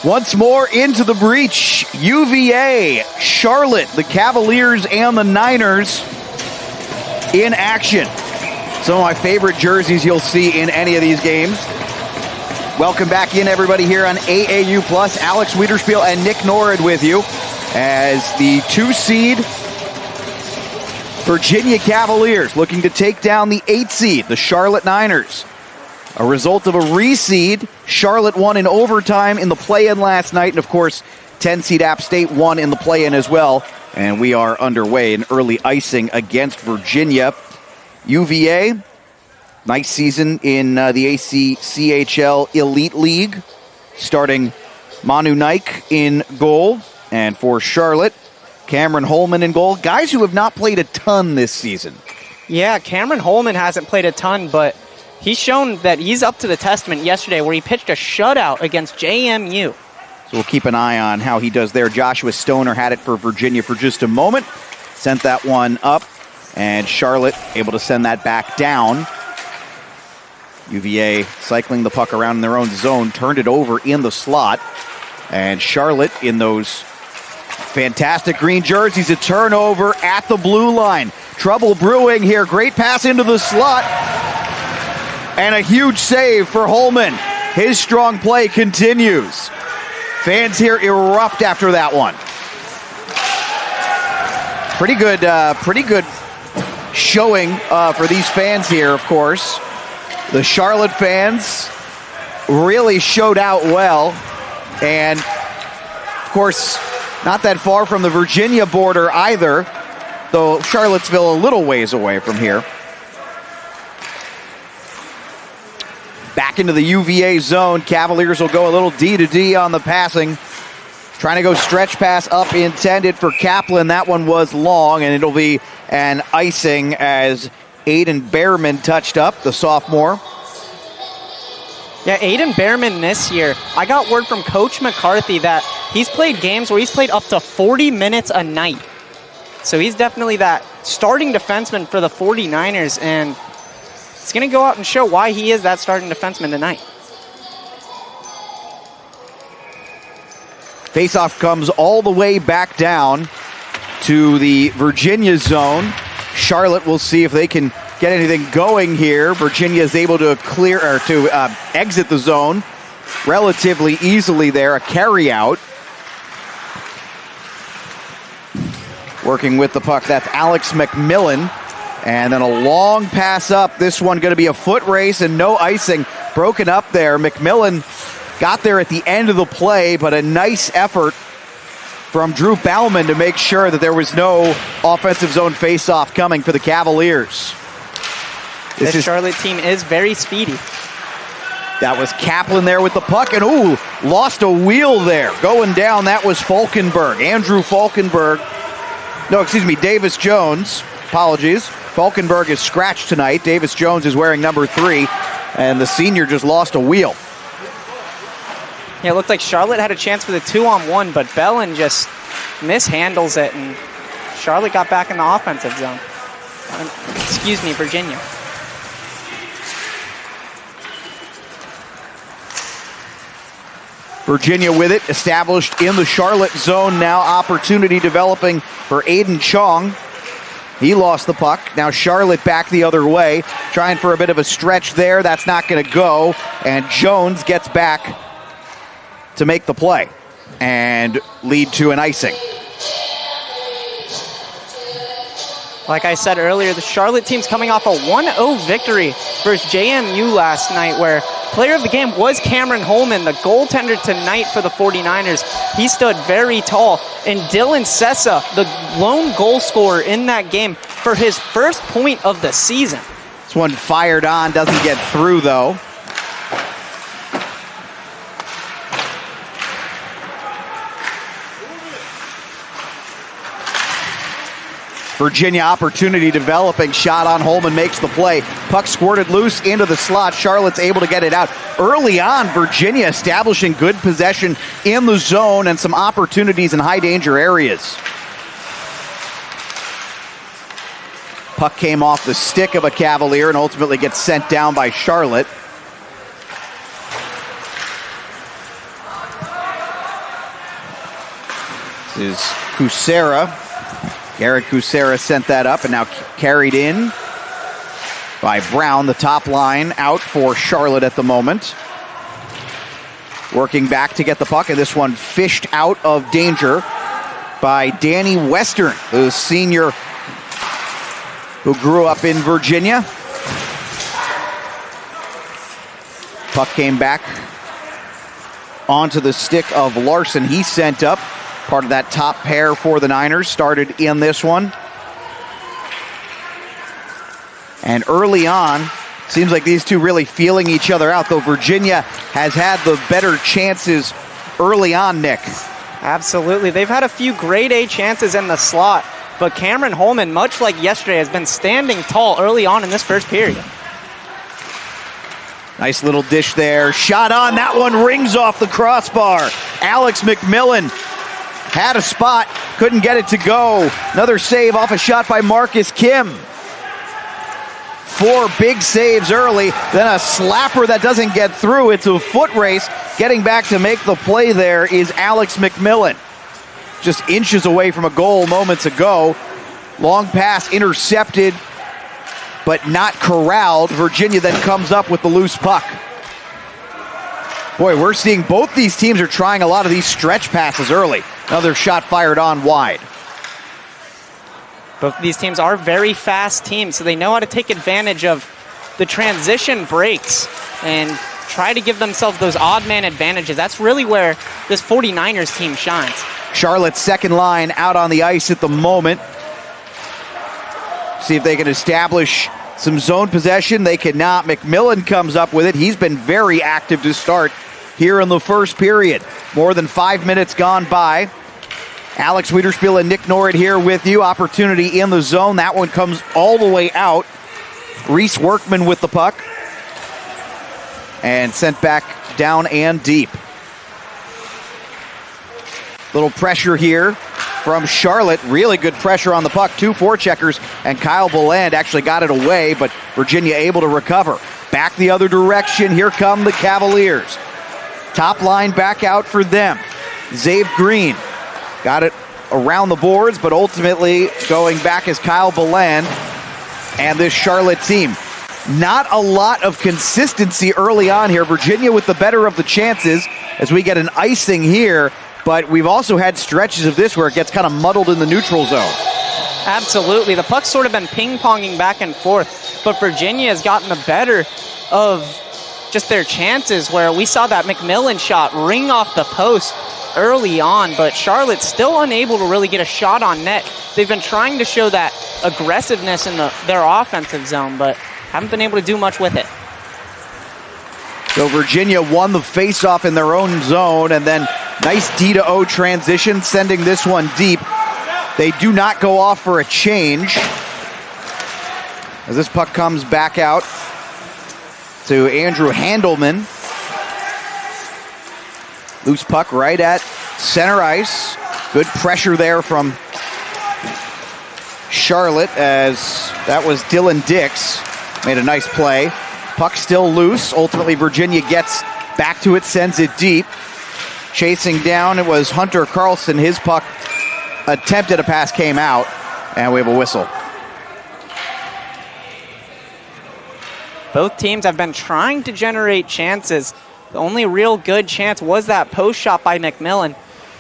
Once more into the breach, UVA, Charlotte, the Cavaliers and the Niners in action. Some of my favorite jerseys you'll see in any of these games. Welcome back in, everybody, here on AAU Plus. Alex Wiederspiel and Nick Norrid with you as the 2-seed Virginia Cavaliers looking to take down the 8-seed, the Charlotte Niners. A result of a reseed, Charlotte won in overtime in the play-in last night, and of course, 10-seed App State won in the play-in as well. And we are underway in early icing against Virginia. UVA, nice season in the ACCHL Elite League, starting Manu Naik in goal. And for Charlotte, Cameron Holman in goal. Guys who have not played a ton this season. Yeah, Cameron Holman hasn't played a ton, but he's shown that he's up to the testament yesterday where he pitched a shutout against JMU. So we'll keep an eye on how he does there. Joshua Stoner had it for Virginia for just a moment. Sent that one up, and Charlotte able to send that back down. UVA cycling the puck around in their own zone, turned it over in the slot. And Charlotte in those fantastic green jerseys, a turnover at the blue line. Trouble brewing here. Great pass into the slot. And a huge save for Holman. His strong play continues. Fans here erupt after that one. Pretty good showing for these fans here, of course. The Charlotte fans really showed out well. And, of course, not that far from the Virginia border either, though Charlottesville a little ways away from here. Back into the UVA zone. Cavaliers will go a little D-to-D on the passing. Trying to go stretch pass up intended for Kaplan. That one was long, and it'll be an icing as Aiden Behrman touched up, the sophomore. Yeah, Aiden Behrman this year, I got word from Coach McCarthy that he's played games where he's played up to 40 minutes a night. So he's definitely that starting defenseman for the 49ers, and it's going to go out and show why he is that starting defenseman tonight. Faceoff comes all the way back down to the Virginia zone. Charlotte will see if they can get anything going here. Virginia is able to exit the zone relatively easily there. A carry out. Working with the puck, that's Alex McMillan. And then a long pass up. This one going to be a foot race and no icing. Broken up there. McMillan got there at the end of the play, but a nice effort from Drew Bauman to make sure that there was no offensive zone face-off coming for the Cavaliers. This Charlotte team is very speedy. That was Kaplan there with the puck, and lost a wheel there. Going down, that was Falkenberg. Andrew Falkenberg. No, excuse me, Davis Jones. Apologies. Falkenberg is scratched tonight. Davis Jones is wearing number 3, and the senior just lost a wheel. Yeah, it looked like Charlotte had a chance for the 2-on-1, but Bellin just mishandles it, and Charlotte got back in the offensive zone. Excuse me, Virginia. Virginia with it, established in the Charlotte zone now. Opportunity developing for Aiden Chong. He lost the puck. Now Charlotte back the other way, trying for a bit of a stretch there. That's not going to go, and Jones gets back to make the play and lead to an icing. Like I said earlier, the Charlotte team's coming off a 1-0 victory versus JMU last night, where player of the game was Cameron Holman, the goaltender tonight for the 49ers. He stood very tall. And Dylan Sessa, the lone goal scorer in that game for his first point of the season. This one fired on, doesn't get through though. Virginia opportunity developing. Shot on Holman, makes the play. Puck squirted loose into the slot. Charlotte's able to get it out. Early on, Virginia establishing good possession in the zone and some opportunities in high danger areas. Puck came off the stick of a Cavalier and ultimately gets sent down by Charlotte. This is Kucera. Garrett Kucera sent that up and now carried in by Brown. The top line out for Charlotte at the moment. Working back to get the puck, and this one fished out of danger by Danny Western, the senior who grew up in Virginia. Puck came back onto the stick of Larson. He sent up. Part of that top pair for the Niners started in this one. And early on, seems like these two really feeling each other out, though Virginia has had the better chances early on, Nick. Absolutely. They've had a few grade A chances in the slot, but Cameron Holman, much like yesterday, has been standing tall early on in this first period. Nice little dish there. Shot on. That one rings off the crossbar. Alex McMillan had a spot, couldn't get it to go. Another save off a shot by Marcus Kim. 4 big saves early, then a slapper that doesn't get through. It's a foot race. Getting back to make the play there is Alex McMillan. Just inches away from a goal moments ago. Long pass intercepted, but not corralled. Virginia then comes up with the loose puck. Boy, we're seeing both these teams are trying a lot of these stretch passes early. Another shot fired on wide. Both of these teams are very fast teams, so they know how to take advantage of the transition breaks and try to give themselves those odd man advantages. That's really where this 49ers team shines. Charlotte's second line out on the ice at the moment. See if they can establish some zone possession. They cannot. McMillan comes up with it. He's been very active to start here in the first period. More than 5 minutes gone by. Alex Wiederspiel and Nick Norrid here with you. Opportunity in the zone. That one comes all the way out. Reese Workman with the puck. And sent back down and deep. Little pressure here from Charlotte. Really good pressure on the puck. 2 forecheckers, and Kyle Beland actually got it away, but Virginia able to recover. Back the other direction. Here come the Cavaliers. Top line back out for them. Zabe Green got it around the boards, but ultimately going back is Kyle Beland and this Charlotte team. Not a lot of consistency early on here. Virginia with the better of the chances as we get an icing here, but we've also had stretches of this where it gets kind of muddled in the neutral zone. Absolutely. The puck's sort of been ping-ponging back and forth, but Virginia has gotten the better of just their chances, where we saw that McMillan shot ring off the post early on, but Charlotte's still unable to really get a shot on net. They've been trying to show that aggressiveness in their offensive zone, but haven't been able to do much with it. So Virginia won the faceoff in their own zone, and then nice D to O transition, sending this one deep. They do not go off for a change as this puck comes back out to Andrew Handelman. Loose puck right at center ice. Good pressure there from Charlotte, as that was Dylan Dix. Made a nice play. Puck still loose. Ultimately, Virginia gets back to it, sends it deep. Chasing down, it was Hunter Carlson. His puck attempted a pass, came out, and we have a whistle. Both teams have been trying to generate chances. The only real good chance was that post shot by McMillan.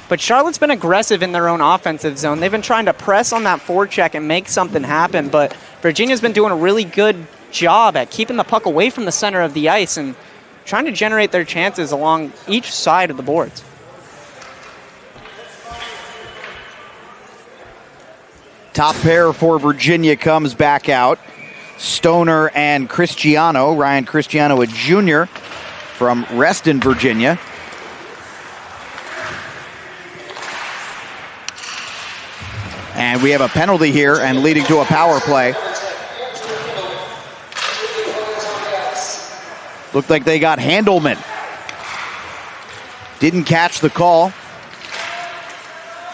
But Charlotte's been aggressive in their own offensive zone. They've been trying to press on that forecheck and make something happen, but Virginia's been doing a really good job at keeping the puck away from the center of the ice and trying to generate their chances along each side of the boards. Top pair for Virginia comes back out. Stoner and Cristiano. Ryan Cristiano, a junior from Reston, Virginia. And we have a penalty here and leading to a power play. Looked like they got Handelman. Didn't catch the call.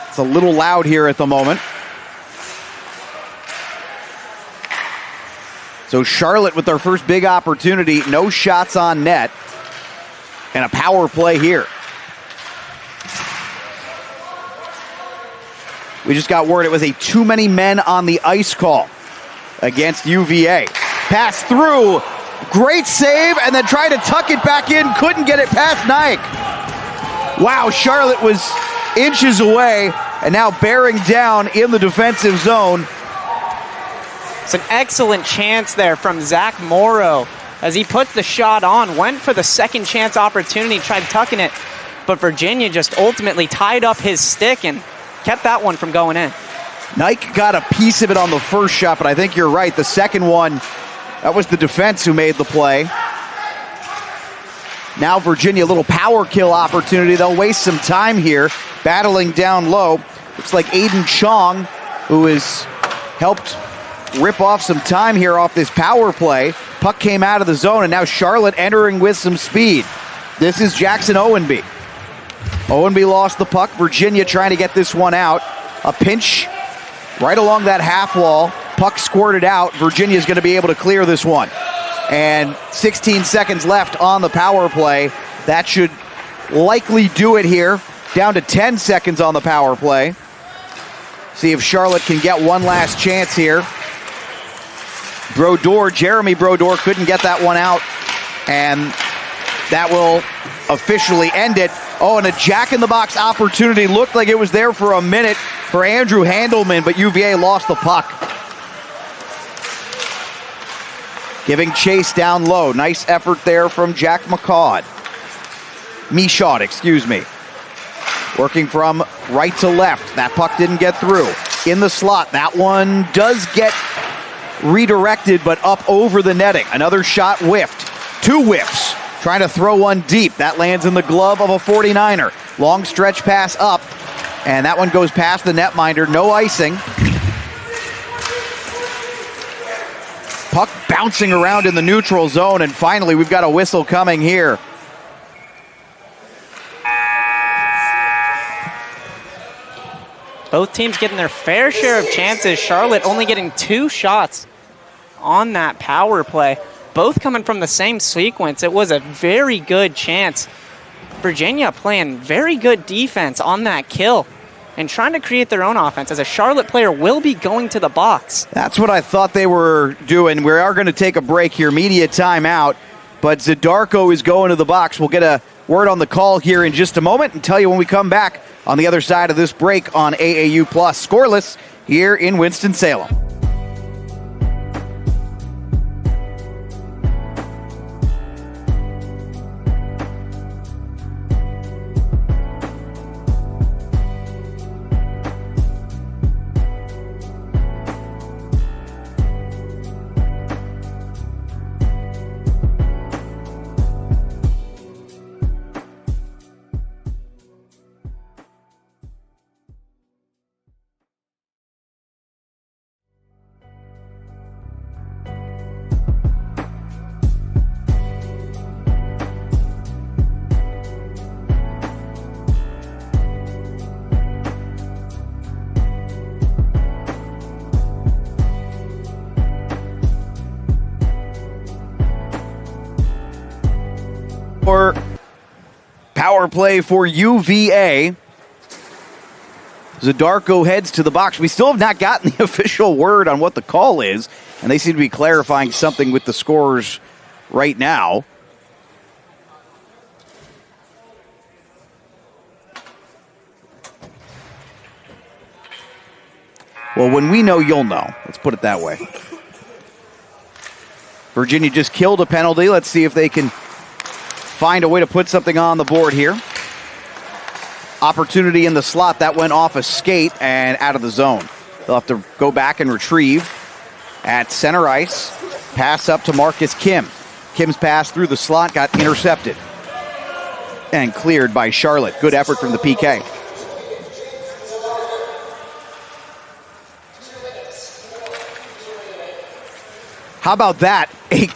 It's a little loud here at the moment. So Charlotte with their first big opportunity, no shots on net, and a power play here. We just got word it was a too many men on the ice call against UVA. Pass through, great save, and then tried to tuck it back in, couldn't get it past Nike. Wow, Charlotte was inches away and now bearing down in the defensive zone. It's an excellent chance there from Zach Morrow as he put the shot on, went for the second chance opportunity, tried tucking it, but Virginia just ultimately tied up his stick and kept that one from going in. Nike got a piece of it on the first shot, but I think you're right. The second one, that was the defense who made the play. Now Virginia, a little power kill opportunity. They'll waste some time here, battling down low. Looks like Aiden Chong, who has helped rip off some time here off this power play. Puck came out of the zone, and now Charlotte entering with some speed. This is Jackson Owenby. Owenby lost the puck. Virginia trying to get this one out. A pinch right along that half wall. Puck squirted out. Virginia's going to be able to clear this one. And 16 seconds left on the power play. That should likely do it here. Down to 10 seconds on the power play. See if Charlotte can get one last chance here. Jeremy Brodeur couldn't get that one out. And that will officially end it. Oh, and a jack-in-the-box opportunity. Looked like it was there for a minute for Andrew Handelman, but UVA lost the puck. Giving chase down low. Nice effort there from Jack Michaud. Excuse me. Working from right to left. That puck didn't get through. In the slot. That one does get redirected, but up over the netting. Another shot whiffed. Two whiffs. Trying to throw one deep. That lands in the glove of a 49er. Long stretch pass up. And that one goes past the netminder. No icing. Puck bouncing around in the neutral zone. And finally, we've got a whistle coming here. Both teams getting their fair share of chances. Charlotte only getting 2 shots on that power play. Both coming from the same sequence. It was a very good chance. Virginia playing very good defense on that kill and trying to create their own offense as a Charlotte player will be going to the box. That's what I thought they were doing. We are going to take a break here, media timeout, but Zadarko is going to the box. We'll get a word on the call here in just a moment and tell you when we come back on the other side of this break on AAU Plus. Scoreless here in Winston-Salem. Power play for UVA. Zadarko heads to the box. We still have not gotten the official word on what the call is, and they seem to be clarifying something with the scorers right now. Well, when we know, you'll know. Let's put it that way. Virginia just killed a penalty. Let's see if they can find a way to put something on the board here. Opportunity in the slot. That went off a skate and out of the zone. They'll have to go back and retrieve at center ice. Pass up to Marcus Kim. Kim's pass through the slot got intercepted and cleared by Charlotte. Good effort from the PK. How about that? A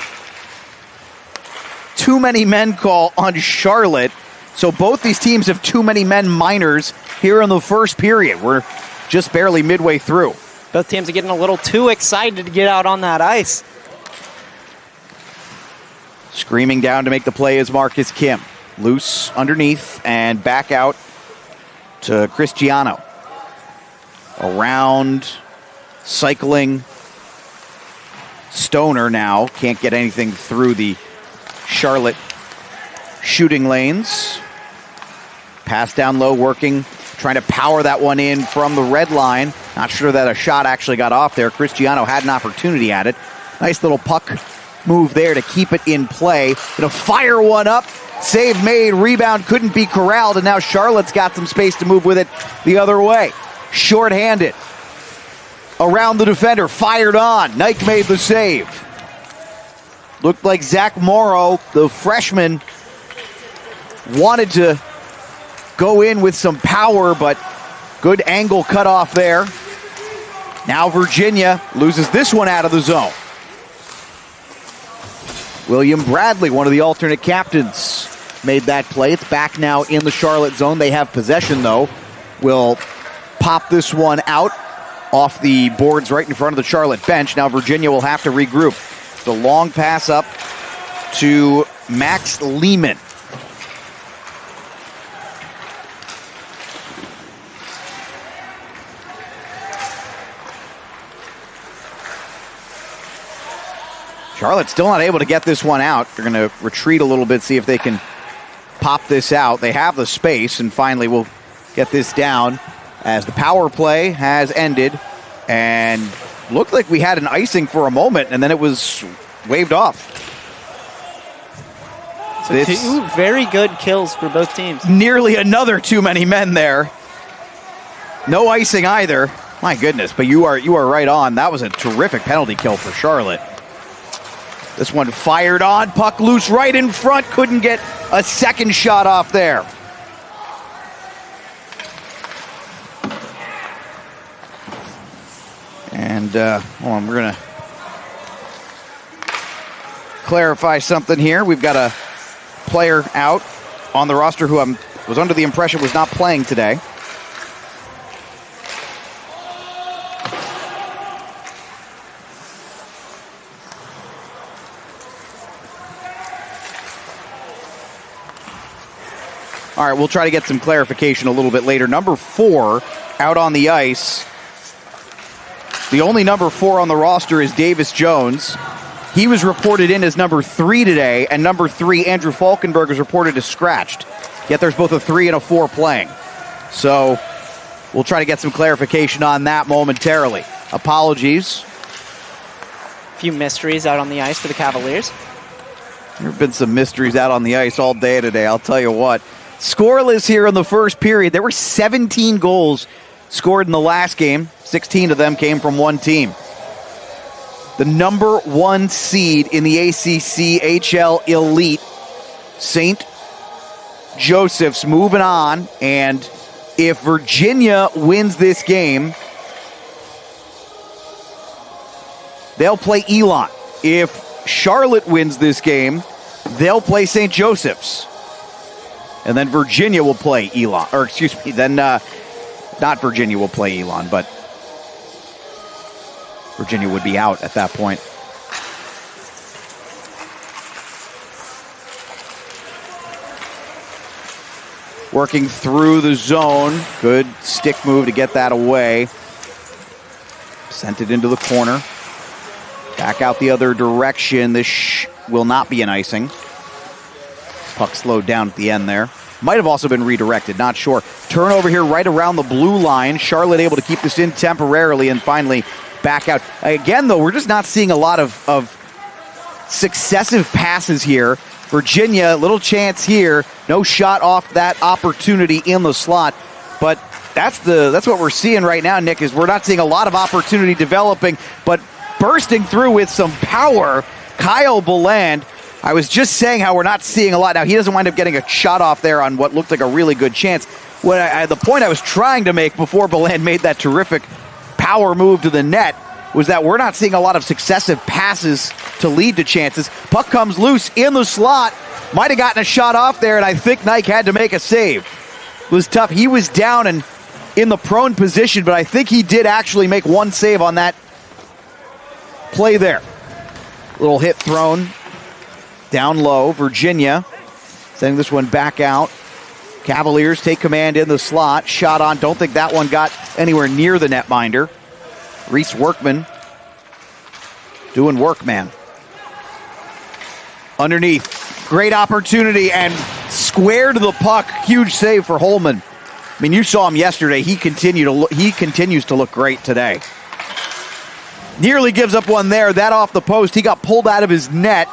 too many men call on Charlotte. So both these teams have too many men minors here in the first period. We're just barely midway through. Both teams are getting a little too excited to get out on that ice. Screaming down to make the play is Marcus Kim. Loose underneath and back out to Cristiano. Around, cycling. Stoner now can't get anything through the Charlotte shooting lanes. Pass down low, working, trying to power that one in from the red line. Not sure that a shot actually got off there. Cristiano had an opportunity at it. Nice little puck move there to keep it in play. Gonna fire one up. Save made, rebound couldn't be corralled, and now Charlotte's got some space to move with it the other way. Short-handed. Around the defender, fired on. Nike made the save. Looked like Zach Morrow, the freshman, wanted to go in with some power, but good angle cut off there. Now Virginia loses this one out of the zone. William Bradley, one of the alternate captains, made that play. It's back now in the Charlotte zone. They have possession, though. Will pop this one out off the boards right in front of the Charlotte bench. Now Virginia will have to regroup. The long pass up to Max Lehman. Charlotte still not able to get this one out. They're going to retreat a little bit, see if they can pop this out. They have the space, and finally we'll get this down as the power play has ended. And looked like we had an icing for a moment, and then it was waved off. So two very good kills for both teams. Nearly another too many men there. No icing either. My goodness, but you are right on. That was a terrific penalty kill for Charlotte. This one fired on, puck loose right in front, couldn't get a second shot off there. And hold on, we're going to clarify something here. We've got a player out on the roster who I was under the impression was not playing today. All right, we'll try to get some clarification a little bit later. Number 4 out on the ice. The only number 4 on the roster is Davis Jones. He was reported in as number 3 today, and number 3, Andrew Falkenberg, is reported as scratched. Yet there's both a 3 and a 4 playing. So we'll try to get some clarification on that momentarily. Apologies. A few mysteries out on the ice for the Cavaliers. There have been some mysteries out on the ice all day today, I'll tell you what. Scoreless here in the first period. There were 17 goals scored in the last game. 16 of them came from one team. The number 1 seed in the ACC-HL Elite, St. Joseph's, moving on. And if Virginia wins this game, they'll play Elon. If Charlotte wins this game, they'll play St. Joseph's. And then Virginia will play Elon. Or excuse me, then not Virginia will play Elon, but Virginia would be out at that point. Working through the zone. Good stick move to get that away. Sent it into the corner. Back out the other direction. This will not be an icing. Puck slowed down at the end there. Might have also been redirected, not sure. Turnover here right around the blue line. Charlotte able to keep this in temporarily and finally back out. Again, though, we're just not seeing a lot of successive passes here. Virginia, little chance here. No shot off that opportunity in the slot. But that's what we're seeing right now, Nick, is we're not seeing a lot of opportunity developing, but bursting through with some power, Kyle Beland. I was just saying how we're not seeing a lot. Now, he doesn't wind up getting a shot off there on what looked like a really good chance. The point I was trying to make before Beland made that terrific power move to the net was that we're not seeing a lot of successive passes to lead to chances. Puck comes loose in the slot. Might have gotten a shot off there, and I think Nike had to make a save. It was tough. He was down and in the prone position, but I think he did actually make one save on that play there. Little hit thrown down low. Virginia sending this one back out. Cavaliers take command in the slot. Shot on. Don't think that one got anywhere near the netminder. Reese Workman doing work, man. Underneath, great opportunity and square to the puck. Huge save for Holman. I mean, you saw him yesterday. He continues to look great today. Nearly gives up one there. That off the post. He got pulled out of his net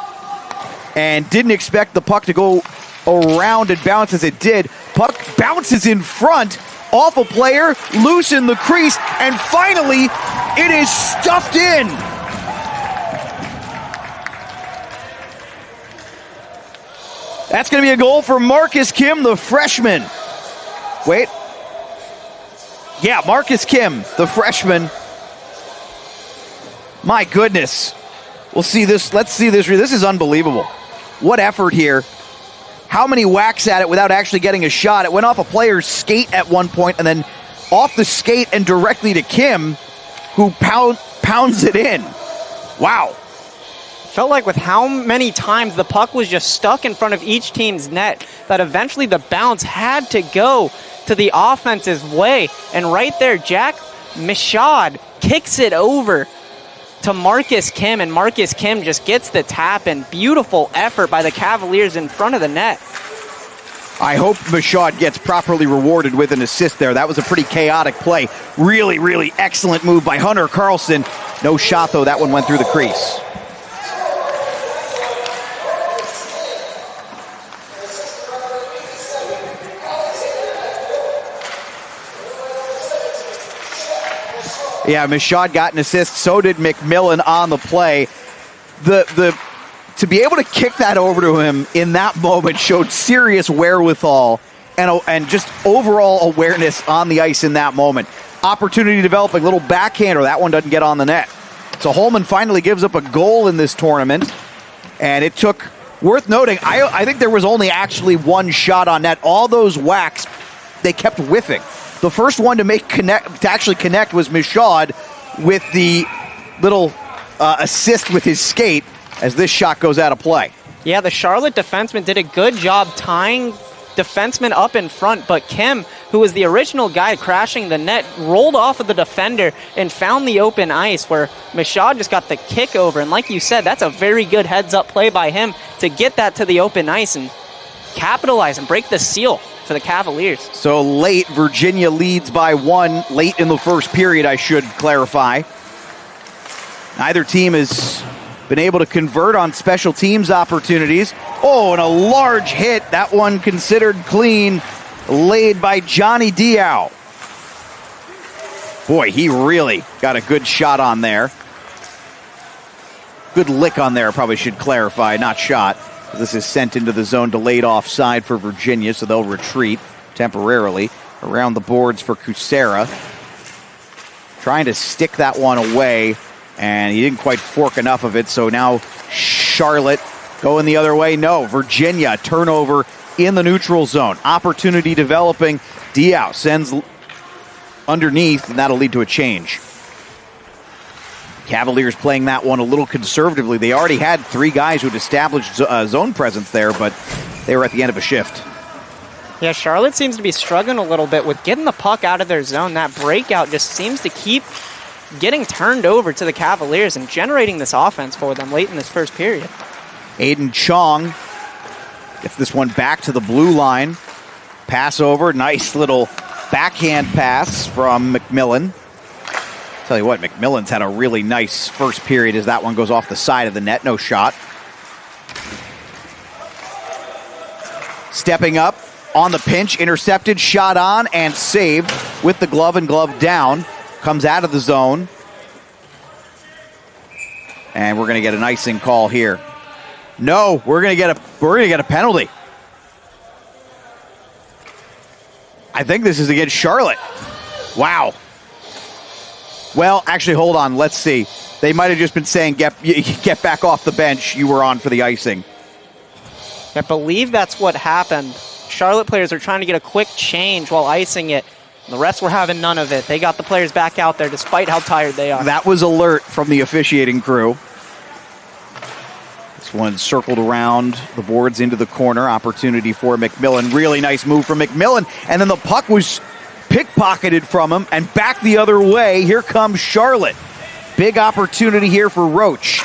and didn't expect the puck to go around and bounce as it did. Puck bounces in front, off a player, loose in the crease, and finally, it is stuffed in. That's going to be a goal for Marcus Kim, the freshman. Wait. Yeah, Marcus Kim, the freshman. My goodness. We'll see this. Let's see this. This is unbelievable. What effort here. How many whacks at it without actually getting a shot? It went off a player's skate at one point and then off the skate and directly to Kim, who pounds it in. Wow. Felt like with how many times the puck was just stuck in front of each team's net that eventually the bounce had to go to the offense's way. And right there, Jack Michaud kicks it over to Marcus Kim, and Marcus Kim just gets the tap, and beautiful effort by the Cavaliers in front of the net. I hope Michaud gets properly rewarded with an assist there. That was a pretty chaotic play. Really, really excellent move by Hunter Carlson. No shot, though. That one went through the crease. Yeah, Michaud got an assist. So did McMillan on the play. To be able to kick that over to him in that moment showed serious wherewithal and just overall awareness on the ice in that moment. Opportunity developing, little backhander. That one doesn't get on the net. So Holman finally gives up a goal in this tournament, and it took, worth noting, I think there was only actually one shot on net. All those whacks, they kept whiffing. The first one to actually connect was Michaud with the little assist with his skate as this shot goes out of play. Yeah, the Charlotte defenseman did a good job tying defenseman up in front, but Kim, who was the original guy crashing the net, rolled off of the defender and found the open ice where Michaud just got the kick over. And like you said, that's a very good heads-up play by him to get that to the open ice and capitalize and break the seal for the Cavaliers. So late, Virginia leads by 1 late in the first period, I should clarify. Neither team has been able to convert on special teams opportunities. Oh, and a large hit. That one considered clean, laid by Johnny Diao. Boy, he really got a good shot on there. Good lick on there, probably should clarify, not shot. This is sent into the zone, delayed offside for Virginia, so they'll retreat temporarily. Around the boards for Kucera. Trying to stick that one away, and he didn't quite fork enough of it, so now Charlotte going the other way. No, Virginia, turnover in the neutral zone. Opportunity developing. Diao sends underneath, and that'll lead to a change. Cavaliers playing that one a little conservatively. They already had 3 guys who'd established zone presence there, but they were at the end of a shift. Yeah, Charlotte seems to be struggling a little bit with getting the puck out of their zone. That breakout just seems to keep getting turned over to the Cavaliers and generating this offense for them late in this first period. Aiden Chong gets this one back to the blue line. Pass over, nice little backhand pass from McMillan. Tell you what, McMillan's had a really nice first period as that one goes off the side of the net. No shot. Stepping up on the pinch, intercepted, shot on, and saved with the glove and glove down. Comes out of the zone. And we're going to get an icing call here. No, we're going to get a penalty. I think this is against Charlotte. Wow. Well, actually, hold on. Let's see. They might have just been saying, get back off the bench. You were on for the icing. I believe that's what happened. Charlotte players are trying to get a quick change while icing it. The refs were having none of it. They got the players back out there despite how tired they are. That was alert from the officiating crew. This one circled around the boards into the corner. Opportunity for McMillan. Really nice move from McMillan. And then the puck was pickpocketed from him, and back the other way. Here comes Charlotte. Big opportunity here for Roach.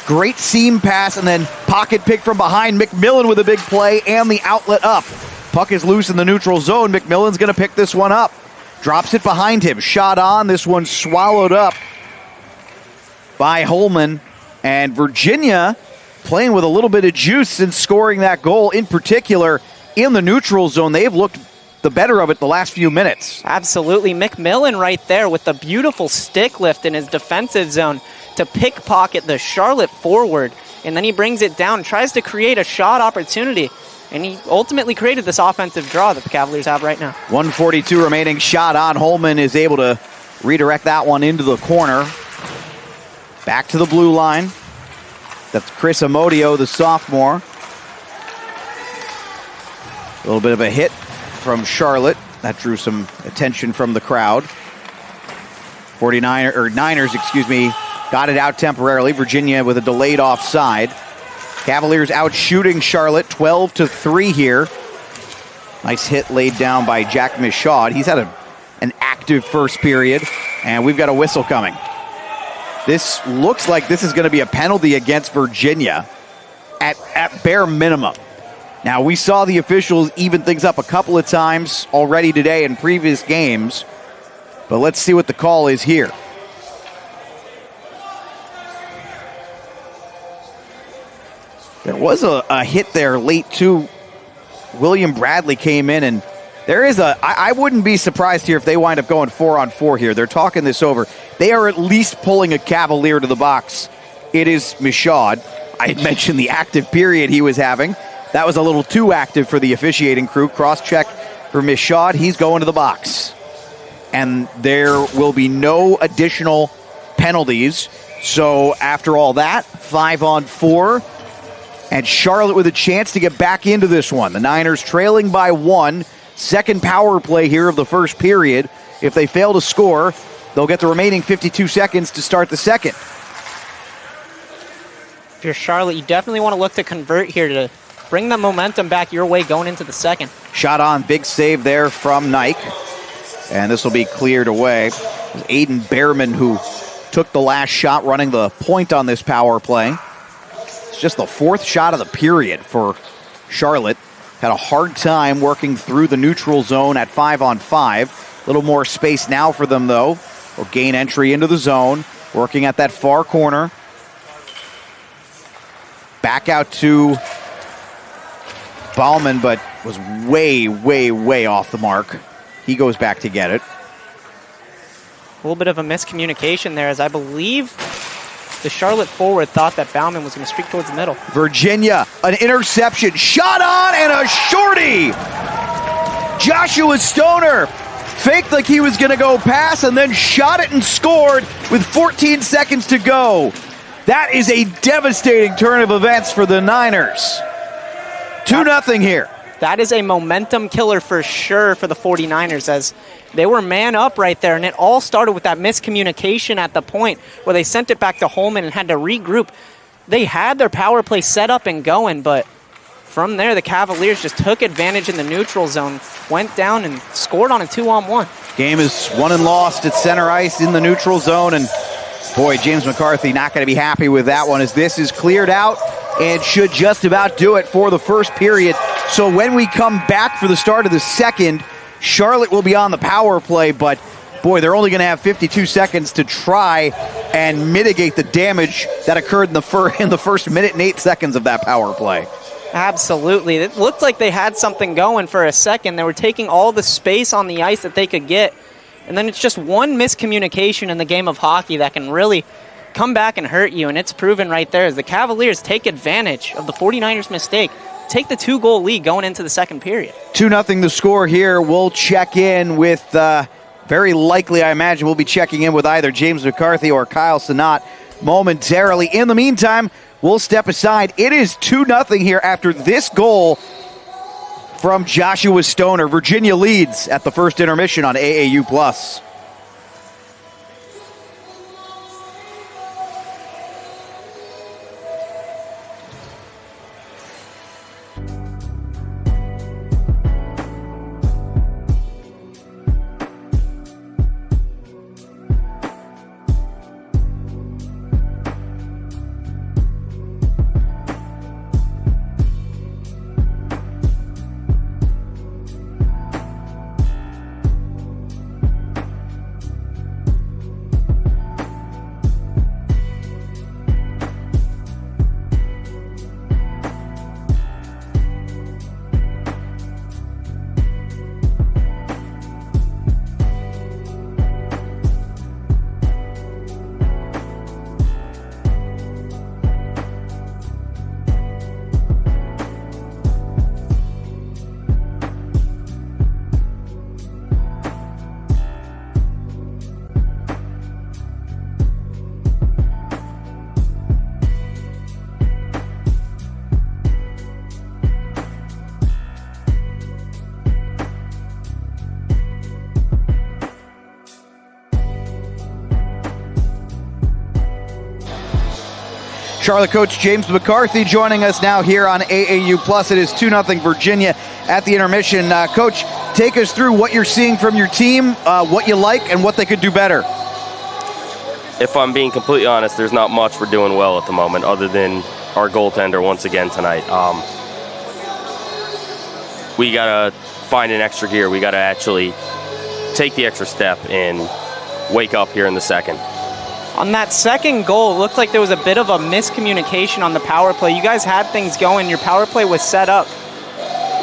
Great seam pass, and then pocket pick from behind. McMillan with a big play and the outlet up. Puck is loose in the neutral zone. McMillan's going to pick this one up. Drops it behind him. Shot on. This one swallowed up by Holman. And Virginia playing with a little bit of juice since scoring that goal, in particular in the neutral zone. They've looked the better of it the last few minutes. Absolutely. McMillan right there with the beautiful stick lift in his defensive zone to pickpocket the Charlotte forward. And then he brings it down, tries to create a shot opportunity. And he ultimately created this offensive draw that the Cavaliers have right now. 1:42 remaining. Shot on. Holman is able to redirect that one into the corner. Back to the blue line. That's Chris Amodio, the sophomore. A little bit of a hit from Charlotte. That drew some attention from the crowd. Niners, got it out temporarily. Virginia with a delayed offside. Cavaliers out shooting Charlotte 12-3 here. Nice hit laid down by Jack Michaud. He's had an active first period, and we've got a whistle coming. This looks like this is going to be a penalty against Virginia at bare minimum. Now, we saw the officials even things up a couple of times already today in previous games, but let's see what the call is here. There was a hit there late, too. William Bradley came in, and there is I wouldn't be surprised here if they wind up going 4-on-4 here. They're talking this over. They are at least pulling a Cavalier to the box. It is Michaud. I had mentioned the active period he was having. That was a little too active for the officiating crew. Cross-check for Michaud. He's going to the box. And there will be no additional penalties. So after all that, 5-on-4. And Charlotte with a chance to get back into this one. The Niners trailing by 1. Second power play here of the first period. If they fail to score, they'll get the remaining 52 seconds to start the second. If you're Charlotte, you definitely want to look to convert here to bring the momentum back your way going into the second. Shot on, big save there from Nike. And this will be cleared away. It was Aiden Behrman who took the last shot running the point on this power play. It's just the fourth shot of the period for Charlotte. Had a hard time working through the neutral zone at 5-on-5. A little more space now for them, though. Will gain entry into the zone. Working at that far corner. Back out to Bauman, but was way, way, way off the mark. He goes back to get it. A little bit of a miscommunication there, as I believe the Charlotte forward thought that Bauman was going to streak towards the middle. Virginia, an interception. Shot on and a shorty. Joshua Stoner faked like he was going to go pass and then shot it and scored with 14 seconds to go. That is a devastating turn of events for the Niners. 2-0 here. That is a momentum killer for sure for the 49ers, as they were man up right there, and it all started with that miscommunication at the point where they sent it back to Holman and had to regroup. They had their power play set up and going, but from there, the Cavaliers just took advantage in the neutral zone, went down and scored on a 2-on-1. Game is won and lost at center ice in the neutral zone, and boy, James McCarthy not going to be happy with that one, as this is cleared out and should just about do it for the first period. So when we come back for the start of the second, Charlotte will be on the power play, but boy, they're only going to have 52 seconds to try and mitigate the damage that occurred in the first minute and 8 seconds of that power play. Absolutely. It looked like they had something going for a second. They were taking all the space on the ice that they could get, and then it's just one miscommunication in the game of hockey that can really come back and hurt you, and it's proven right there as the Cavaliers take advantage of the 49ers' mistake, take the 2-goal lead going into the second period. 2-0 the score here. We'll check in with, very likely, I imagine, we'll be checking in with either James McCarthy or Kyle Sanat momentarily. In the meantime, we'll step aside. It is 2-0 here after this goal from Joshua Stoner. Virginia leads at the first intermission on AAU+. Charlotte coach James McCarthy joining us now here on AAU Plus. It is 2-0 Virginia at the intermission. Coach, take us through what you're seeing from your team, what you like, and what they could do better. If I'm being completely honest, there's not much we're doing well at the moment other than our goaltender once again tonight. We got to find an extra gear. We got to actually take the extra step and wake up here in the second. On that second goal, it looked like there was a bit of a miscommunication on the power play. You guys had things going. Your power play was set up.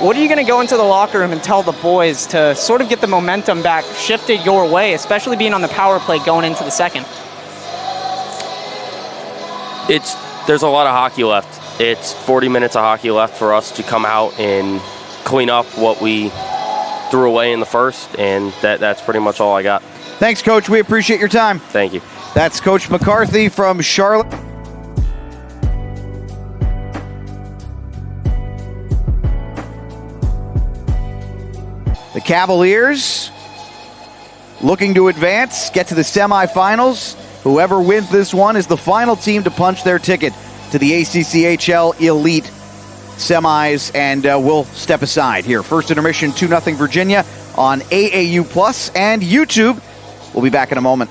What are you going to go into the locker room and tell the boys to sort of get the momentum back, shifted your way, especially being on the power play going into the second? There's a lot of hockey left. It's 40 minutes of hockey left for us to come out and clean up what we threw away in the first, and that's pretty much all I got. Thanks, Coach. We appreciate your time. Thank you. That's Coach McCarthy from Charlotte. The Cavaliers looking to advance, get to the semifinals. Whoever wins this one is the final team to punch their ticket to the ACCHL Elite semis, and we'll step aside here. First intermission, 2-0 Virginia on AAU Plus and YouTube. We'll be back in a moment.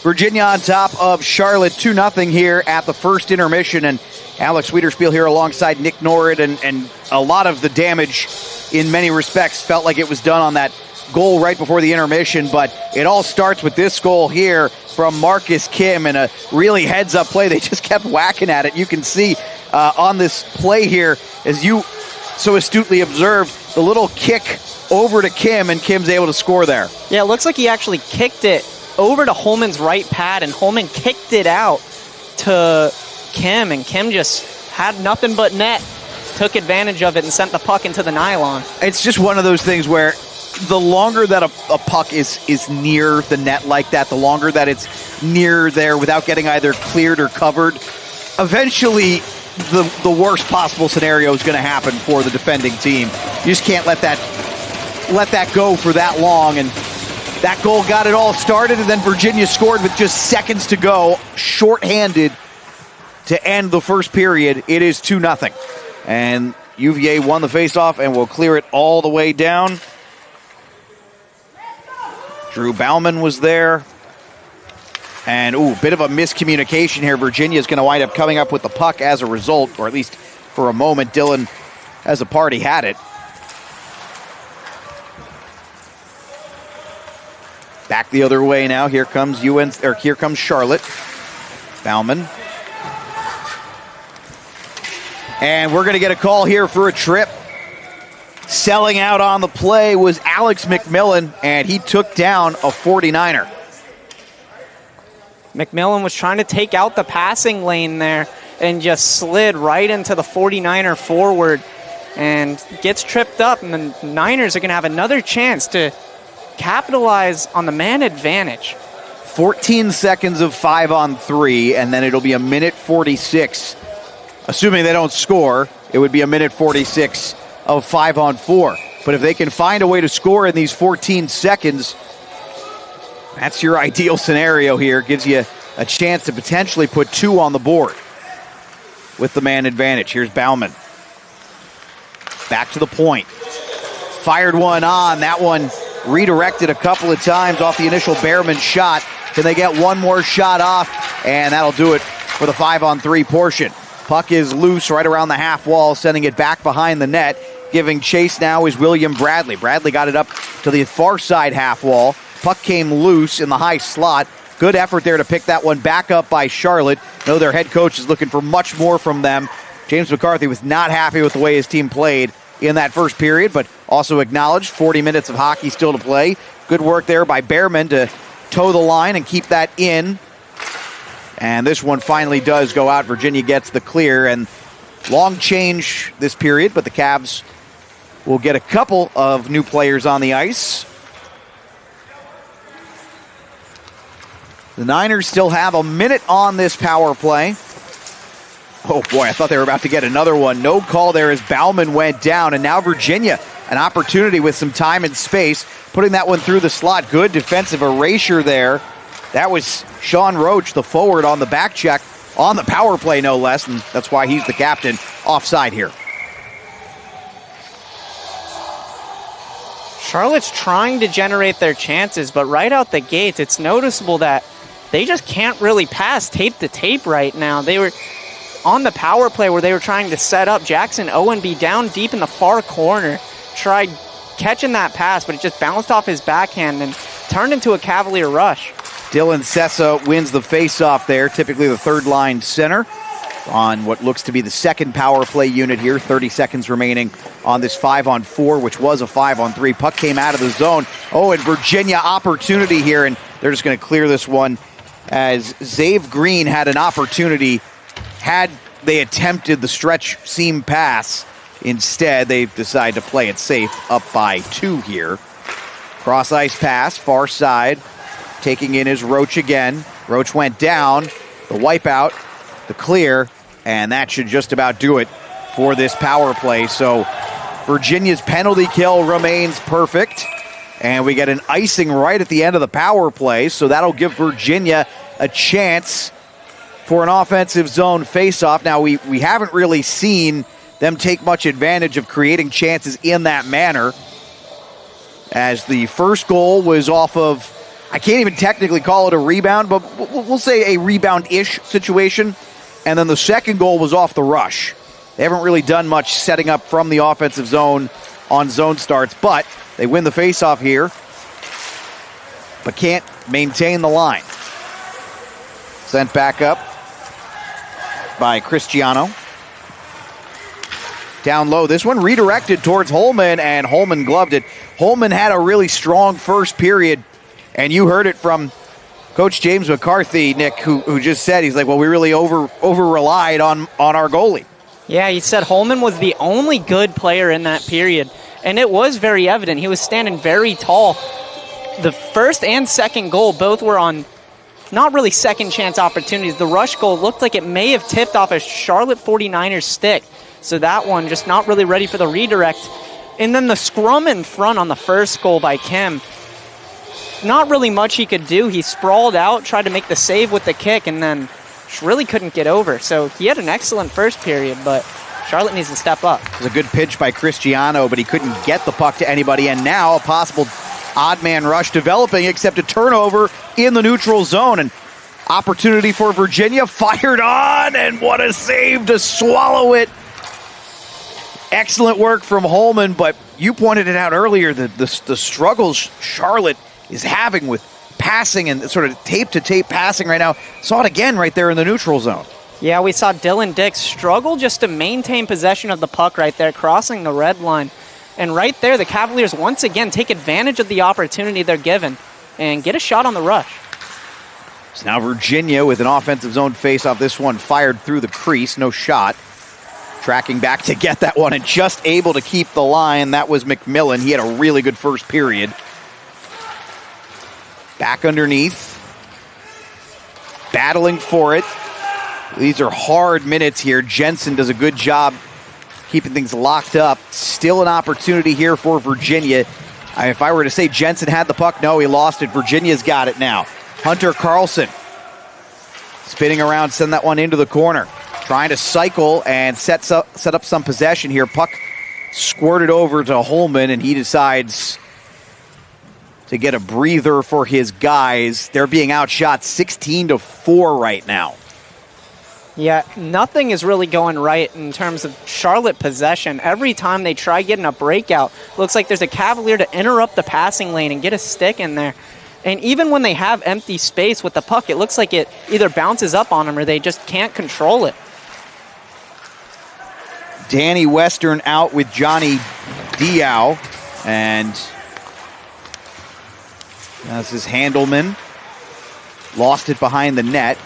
Virginia on top of Charlotte 2-0 here at the first intermission. And Alex Wiederspiel here alongside Nick Norrid. And a lot of the damage in many respects felt like it was done on that goal right before the intermission. But it all starts with this goal here from Marcus Kim and a really heads-up play. They just kept whacking at it. You can see on this play here, as you so astutely observed, the little kick over to Kim, and Kim's able to score there. Yeah, it looks like he actually kicked it over to Holman's right pad, and Holman kicked it out to Kim, and Kim just had nothing but net, took advantage of it, and sent the puck into the nylon. It's just one of those things where the longer that a puck is near the net like that, the longer that it's near there without getting either cleared or covered, eventually the worst possible scenario is going to happen for the defending team. You just can't let that go for that long, and that goal got it all started, and then Virginia scored with just seconds to go, shorthanded to end the first period. It is 2-0, and UVA won the faceoff and will clear it all the way down. Drew Bauman was there. And, bit of a miscommunication here. Virginia's going to wind up coming up with the puck as a result, or at least for a moment. Dylan, as a party, had it. Back the other way now. Here comes Charlotte. Bauman. And we're going to get a call here for a trip. Selling out on the play was Alex McMillan, and he took down a 49er. McMillan was trying to take out the passing lane there and just slid right into the 49er forward and gets tripped up, and the Niners are going to have another chance to capitalize on the man advantage. 14 seconds of 5-on-3, and then it'll be a minute 46. Assuming they don't score, it would be a minute 46 of 5-on-4. But if they can find a way to score in these 14 seconds, that's your ideal scenario here. Gives you a chance to potentially put 2 on the board with the man advantage. Here's Bauman. Back to the point. Fired one on. That one redirected a couple of times off the initial Behrman shot. Can they get one more shot off? And that'll do it for the 5-on-3 portion. Puck is loose right around the half wall, sending it back behind the net. Giving chase now is William Bradley. Bradley got it up to the far side half wall. Puck came loose in the high slot. Good effort there to pick that one back up by Charlotte. Know their head coach is looking for much more from them. James McCarthy was not happy with the way his team played in that first period, but also acknowledged 40 minutes of hockey still to play. Good work there by Behrman to toe the line and keep that in. And this one finally does go out. Virginia gets the clear, and long change this period, but the Cavs will get a couple of new players on the ice. The Niners still have a minute on this power play. Oh boy, I thought they were about to get another one. No call there as Bauman went down, and now Virginia, an opportunity with some time and space, putting that one through the slot. Good defensive erasure there. That was Sean Roach, the forward, on the back check, on the power play no less, and that's why he's the captain. Offside here. Charlotte's trying to generate their chances, but right out the gates, it's noticeable that they just can't really pass tape to tape right now. They were on the power play where they were trying to set up. Jackson Owenby down deep in the far corner tried catching that pass, but it just bounced off his backhand and turned into a Cavalier rush. Dylan Sessa wins the faceoff there, typically the third line center on what looks to be the second power play unit here. 30 seconds remaining on this 5-on-4, which was a 5-on-3. Puck came out of the zone. Oh, and Virginia opportunity here, and they're just going to clear this one as Zave Green had an opportunity. Had they attempted the stretch seam pass, instead they decide to play it safe, up by 2 here. Cross ice pass, far side. Taking in is Roach again. Roach went down. The wipeout, the clear, and that should just about do it for this power play. So Virginia's penalty kill remains perfect, and we get an icing right at the end of the power play, so that'll give Virginia a chance for an offensive zone faceoff. Now, we haven't really seen them take much advantage of creating chances in that manner, as the first goal was off of I can't even technically call it a rebound, but we'll say a rebound-ish situation. And then the second goal was off the rush. They haven't really done much setting up from the offensive zone on zone starts, but they win the faceoff here, but can't maintain the line. Sent back up by Cristiano. Down low, this one redirected towards Holman, and Holman gloved it. Holman had a really strong first period, and you heard it from Coach James McCarthy, Nick, who just said, he's like, well, we really over-relied on our goalie. Yeah, he said Holman was the only good player in that period, and it was very evident. He was standing very tall. The first and second goal both were on not really second chance opportunities. The rush goal looked like it may have tipped off a Charlotte 49ers stick, so that one just not really ready for the redirect. And then the scrum in front on the first goal by Kim, not really much he could do. He sprawled out, tried to make the save with the kick, and then just really couldn't get over. So he had an excellent first period, but Charlotte needs to step up. It was a good pitch by Cristiano, but he couldn't get the puck to anybody, and now a possible odd man rush developing, except a turnover in the neutral zone. And opportunity for Virginia, fired on, and what a save to swallow it. Excellent work from Holman, but you pointed it out earlier, the struggles Charlotte is having with passing and sort of tape-to-tape passing right now. Saw it again right there in the neutral zone. Yeah, we saw Dylan Dix struggle just to maintain possession of the puck right there, crossing the red line. And right there, the Cavaliers once again take advantage of the opportunity they're given and get a shot on the rush. So now Virginia with an offensive zone face-off. This one fired through the crease, no shot. Tracking back to get that one and just able to keep the line. That was McMillan. He had a really good first period. Back underneath. Battling for it. These are hard minutes here. Jensen does a good job keeping things locked up. Still an opportunity here for Virginia. If I were to say Jensen had the puck, no, he lost it. Virginia's got it now. Hunter Carlson spinning around, send that one into the corner. Trying to cycle and set up some possession here. Puck squirted over to Holman, and he decides to get a breather for his guys. They're being outshot 16-4 right now. Yeah, nothing is really going right in terms of Charlotte possession. Every time they try getting a breakout, looks like there's a Cavalier to interrupt the passing lane and get a stick in there. And even when they have empty space with the puck, it looks like it either bounces up on them or they just can't control it. Danny Western out with Johnny Diao, and this is Handelman. Lost it behind the net.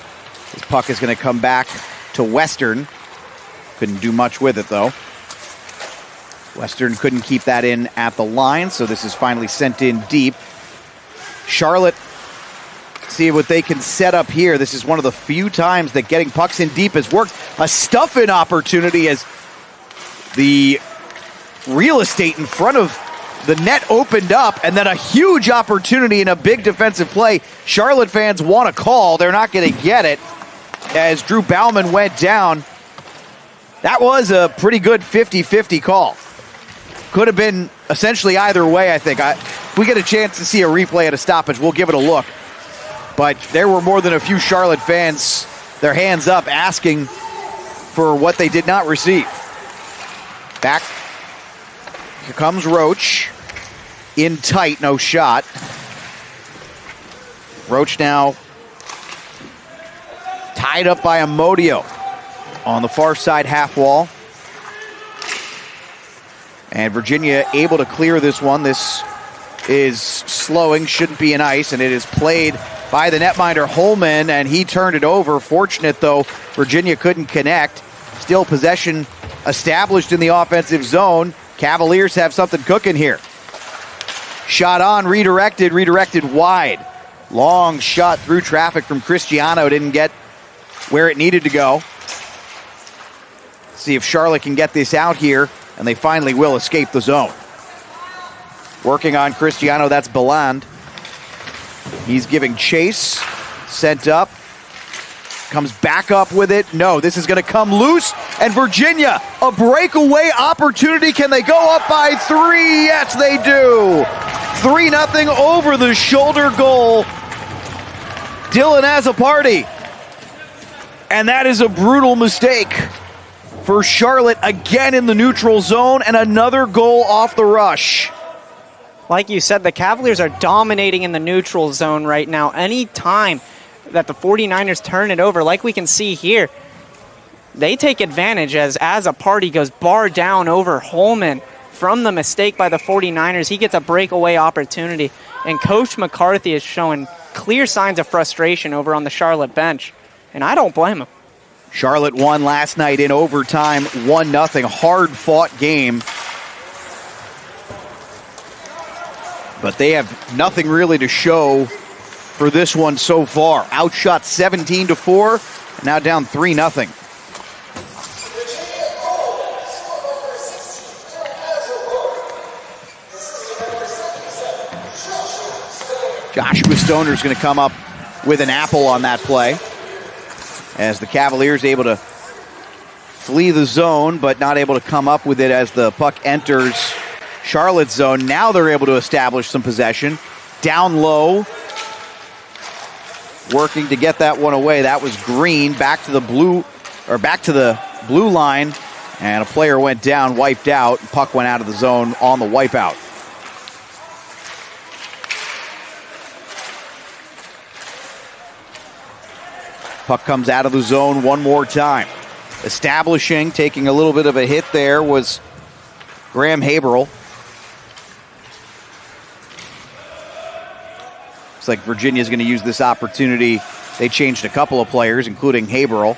This puck is going to come back to Western. Couldn't do much with it, though. Western couldn't keep that in at the line, so this is finally sent in deep. Charlotte, see what they can set up here. This is one of the few times that getting pucks in deep has worked. A stuff-in opportunity as the real estate in front of the net opened up, and then a huge opportunity in a big defensive play. Charlotte fans want a call. They're not going to get it as Drew Bauman went down. That was a pretty good 50-50 call. Could have been essentially either way, I think. If we get a chance to see a replay at a stoppage, we'll give it a look. But there were more than a few Charlotte fans, their hands up, asking for what they did not receive. Back. Here comes Roach. In tight, no shot. Roach now tied up by Amodio on the far side half wall. And Virginia able to clear this one. This is slowing, shouldn't be an ice, and it is played by the netminder Holman, and he turned it over. Fortunate, though, Virginia couldn't connect. Still possession established in the offensive zone. Cavaliers have something cooking here. Shot on, redirected wide. Long shot through traffic from Cristiano. Didn't get where it needed to go. See if Charlotte can get this out here, and they finally will escape the zone. Working on Cristiano, that's Beland. He's giving chase. Sent up. Comes back up with it. No, this is going to come loose. And Virginia, a breakaway opportunity. Can they go up by 3? Yes, they do. 3-0 over the shoulder goal Dylan has a party. And that is a brutal mistake for Charlotte again in the neutral zone, and another goal off the rush. Like you said, the Cavaliers are dominating in the neutral zone right now. Any time that the 49ers turn it over, like we can see here, they take advantage as a party goes bar down over Holman from the mistake by the 49ers. He gets a breakaway opportunity, and Coach McCarthy is showing clear signs of frustration over on the Charlotte bench, and I don't blame him. Charlotte won last night in overtime, 1-0, hard-fought game. But they have nothing really to show for this one so far. Outshot 17-4, now down 3-0. Joshua Stoner's going to come up with an apple on that play, as the Cavaliers able to flee the zone, but not able to come up with it as the puck enters Charlotte's zone. Now they're able to establish some possession. Down low, working to get that one away. That was Green, back to the blue line, and a player went down, wiped out. Puck went out of the zone on the wipeout. Puck comes out of the zone one more time. Establishing, taking a little bit of a hit there was Graham Haberl. Looks like Virginia's going to use this opportunity. They changed a couple of players, including Haberl.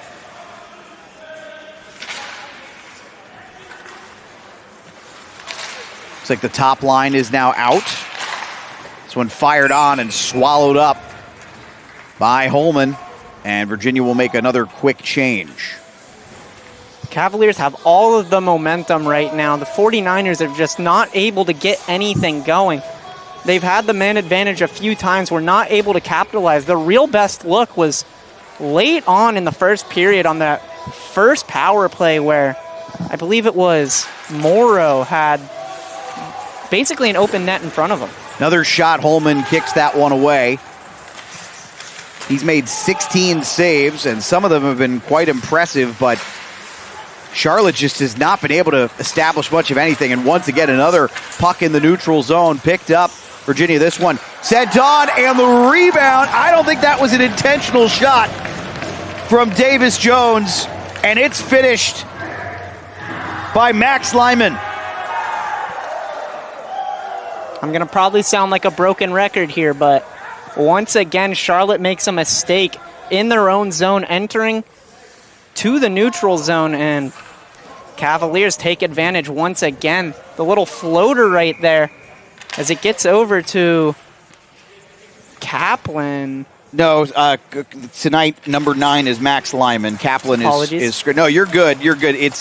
Looks like the top line is now out. This one fired on and swallowed up by Holman. And Virginia will make another quick change. The Cavaliers have all of the momentum right now. The 49ers are just not able to get anything going. They've had the man advantage a few times. We're not able to capitalize. The real best look was late on in the first period on that first power play where I believe it was Morrow had basically an open net in front of him. Another shot. Holman kicks that one away. He's made 16 saves, and some of them have been quite impressive, but Charlotte just has not been able to establish much of anything. And once again, another puck in the neutral zone picked up. Virginia, this one sent on, and the rebound. I don't think that was an intentional shot from Davis Jones, and it's finished by Max Lyman. I'm going to probably sound like a broken record here, but once again, Charlotte makes a mistake in their own zone, entering to the neutral zone, and Cavaliers take advantage once again. The little floater right there as it gets over to Kaplan. No, tonight number 9 is Max Lyman. Kaplan is no, you're good. You're good.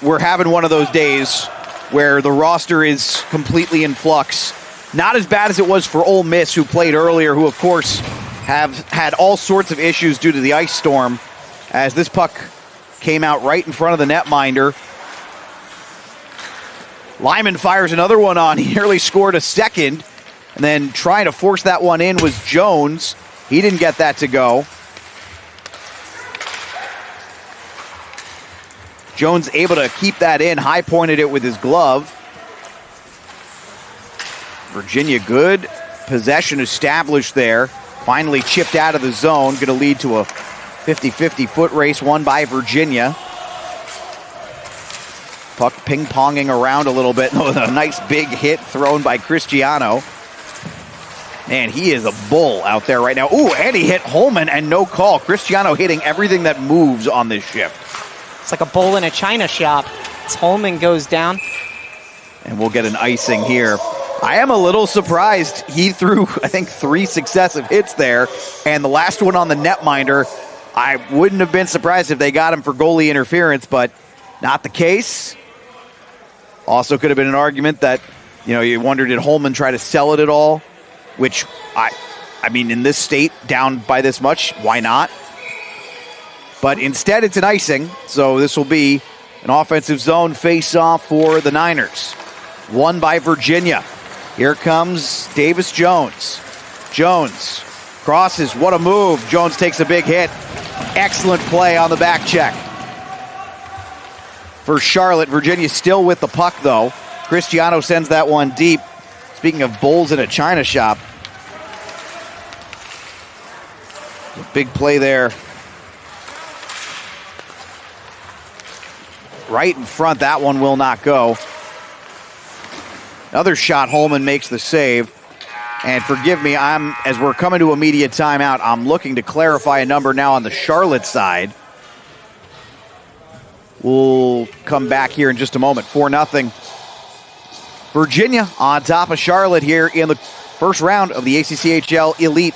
We're having one of those days where the roster is completely in flux. Not as bad as it was for Ole Miss, who played earlier, who, of course, have had all sorts of issues due to the ice storm, as this puck came out right in front of the netminder. Lyman fires another one on. He nearly scored a second, and then trying to force that one in was Jones. He didn't get that to go. Jones able to keep that in, high-pointed it with his glove. Virginia, good possession established there. Finally chipped out of the zone. Going to lead to a 50-50 foot race won by Virginia. Puck ping-ponging around a little bit. A nice big hit thrown by Cristiano. Man, he is a bull out there right now. Ooh, and he hit Holman and no call. Cristiano hitting everything that moves on this shift. It's like a bull in a china shop. As Holman goes down. And we'll get an icing here. I am a little surprised. He threw, I think, 3 successive hits there, and the last one on the netminder, I wouldn't have been surprised if they got him for goalie interference, but not the case. Also could have been an argument that, you wonder, did Holman try to sell it at all? Which, I mean, in this state, down by this much, why not? But instead, it's an icing, so this will be an offensive zone face-off for the Niners. Won by Virginia. Here comes Davis Jones. Jones Crosses, what a move. Jones takes a big hit. Excellent play on the back check. For Charlotte, Virginia still with the puck, though. Cristiano sends that one deep. Speaking of bulls in a china shop. Big play there. Right in front, that one will not go. Another shot, Holman makes the save. And forgive me, as we're coming to immediate timeout, I'm looking to clarify a number now on the Charlotte side. We'll come back here in just a moment. 4-0. Virginia on top of Charlotte here in the first round of the ACCHL Elite.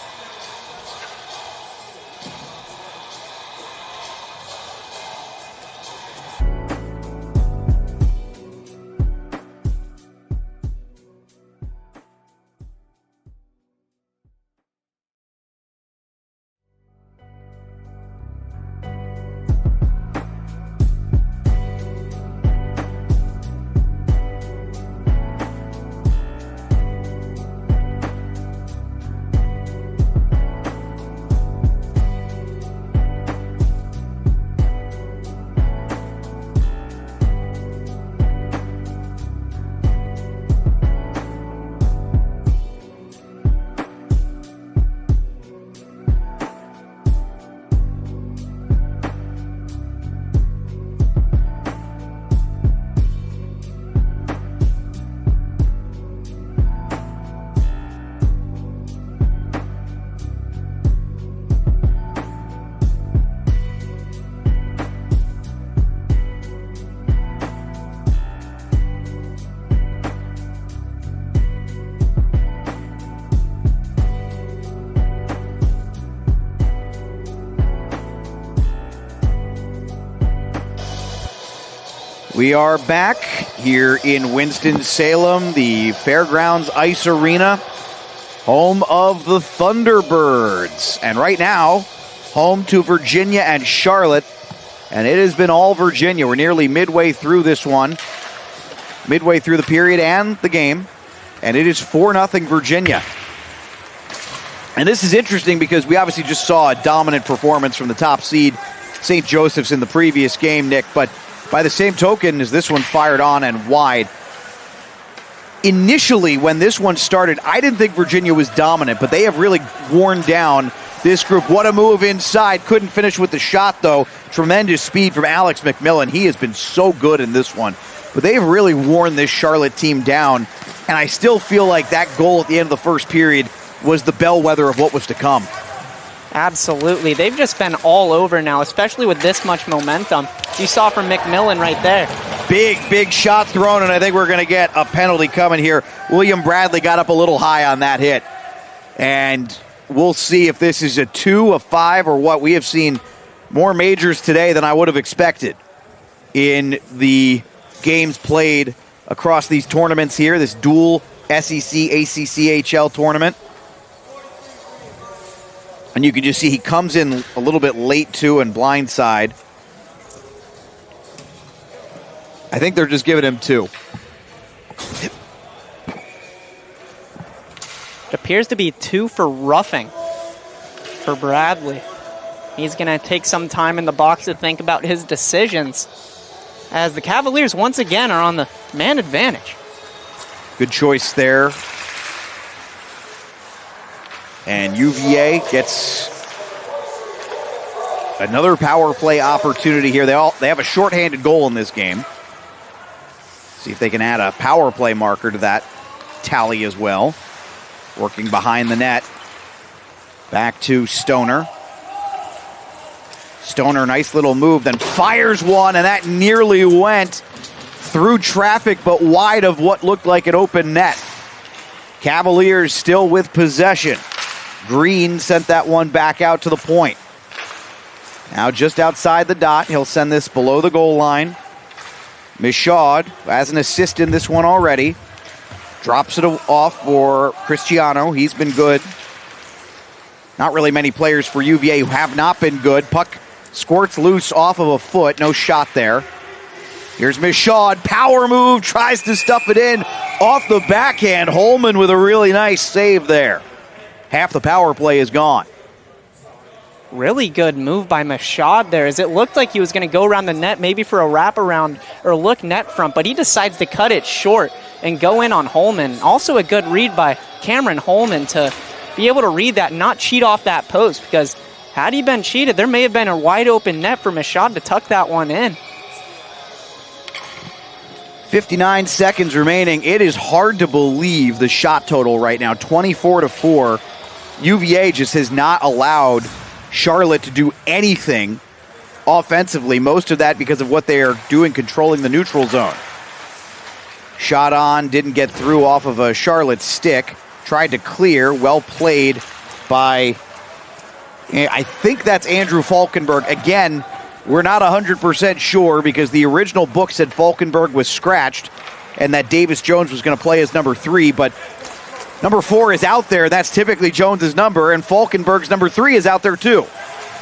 We are back here in Winston-Salem, the Fairgrounds Ice Arena, home of the Thunderbirds. And right now, home to Virginia and Charlotte. And it has been all Virginia. We're nearly midway through this one, midway through the period and the game. And it is 4-0 Virginia. And this is interesting because we obviously just saw a dominant performance from the top seed, St. Joseph's, in the previous game, Nick. But by the same token, as this one fired on and wide, initially when this one started, I didn't think Virginia was dominant, but they have really worn down this group. What a move inside. Couldn't finish with the shot, though. Tremendous speed from Alex McMillan. He has been so good in this one. But they have really worn this Charlotte team down, and I still feel like that goal at the end of the first period was the bellwether of what was to come. Absolutely. They've just been all over now, especially with this much momentum. You saw from McMillan right there. Big shot thrown, and I think we're going to get a penalty coming here. William Bradley got up a little high on that hit. And we'll see if this is a 2, a 5, or what. We have seen more majors today than I would have expected in the games played across these tournaments here, this dual SEC, ACCHL tournament. And you can just see he comes in a little bit late, too, and blindside. I think they're just giving him 2. It appears to be 2 for roughing for Bradley. He's going to take some time in the box to think about his decisions, as the Cavaliers once again are on the man advantage. Good choice there. And UVA gets another power play opportunity here. They have a shorthanded goal in this game. See if they can add a power play marker to that tally as well. Working behind the net. Back to Stoner. Stoner, nice little move, then fires one, and that nearly went through traffic, but wide of what looked like an open net. Cavaliers still with possession. Green sent that one back out to the point. Now just outside the dot, he'll send this below the goal line. Michaud has an assist in this one already. Drops it off for Cristiano. He's been good. Not really many players for UVA who have not been good. Puck squirts loose off of a foot. No shot there. Here's Michaud. Power move. Tries to stuff it in. Off the backhand. Holman with a really nice save there. half the power play is gone. Really good move by Mashad there, as it looked like he was going to go around the net, maybe for a wraparound or look net front, but he decides to cut it short and go in on Holman. Also a good read by Cameron Holman to be able to read that, not cheat off that post, because had he been cheated, there may have been a wide open net for Mashad to tuck that one in. 59 seconds remaining. It is hard to believe the shot total right now, 24-4. UVA just has not allowed Charlotte to do anything offensively, most of that because of what they are doing controlling the neutral zone. Shot on, didn't get through off of a Charlotte stick. Tried to clear, well played by, I think that's Andrew Falkenberg. Again, we're not 100% sure because the original book said Falkenberg was scratched and that Davis Jones was going to play as number 3, but number 4 is out there. That's typically Jones's number, and Falkenberg's number 3 is out there too.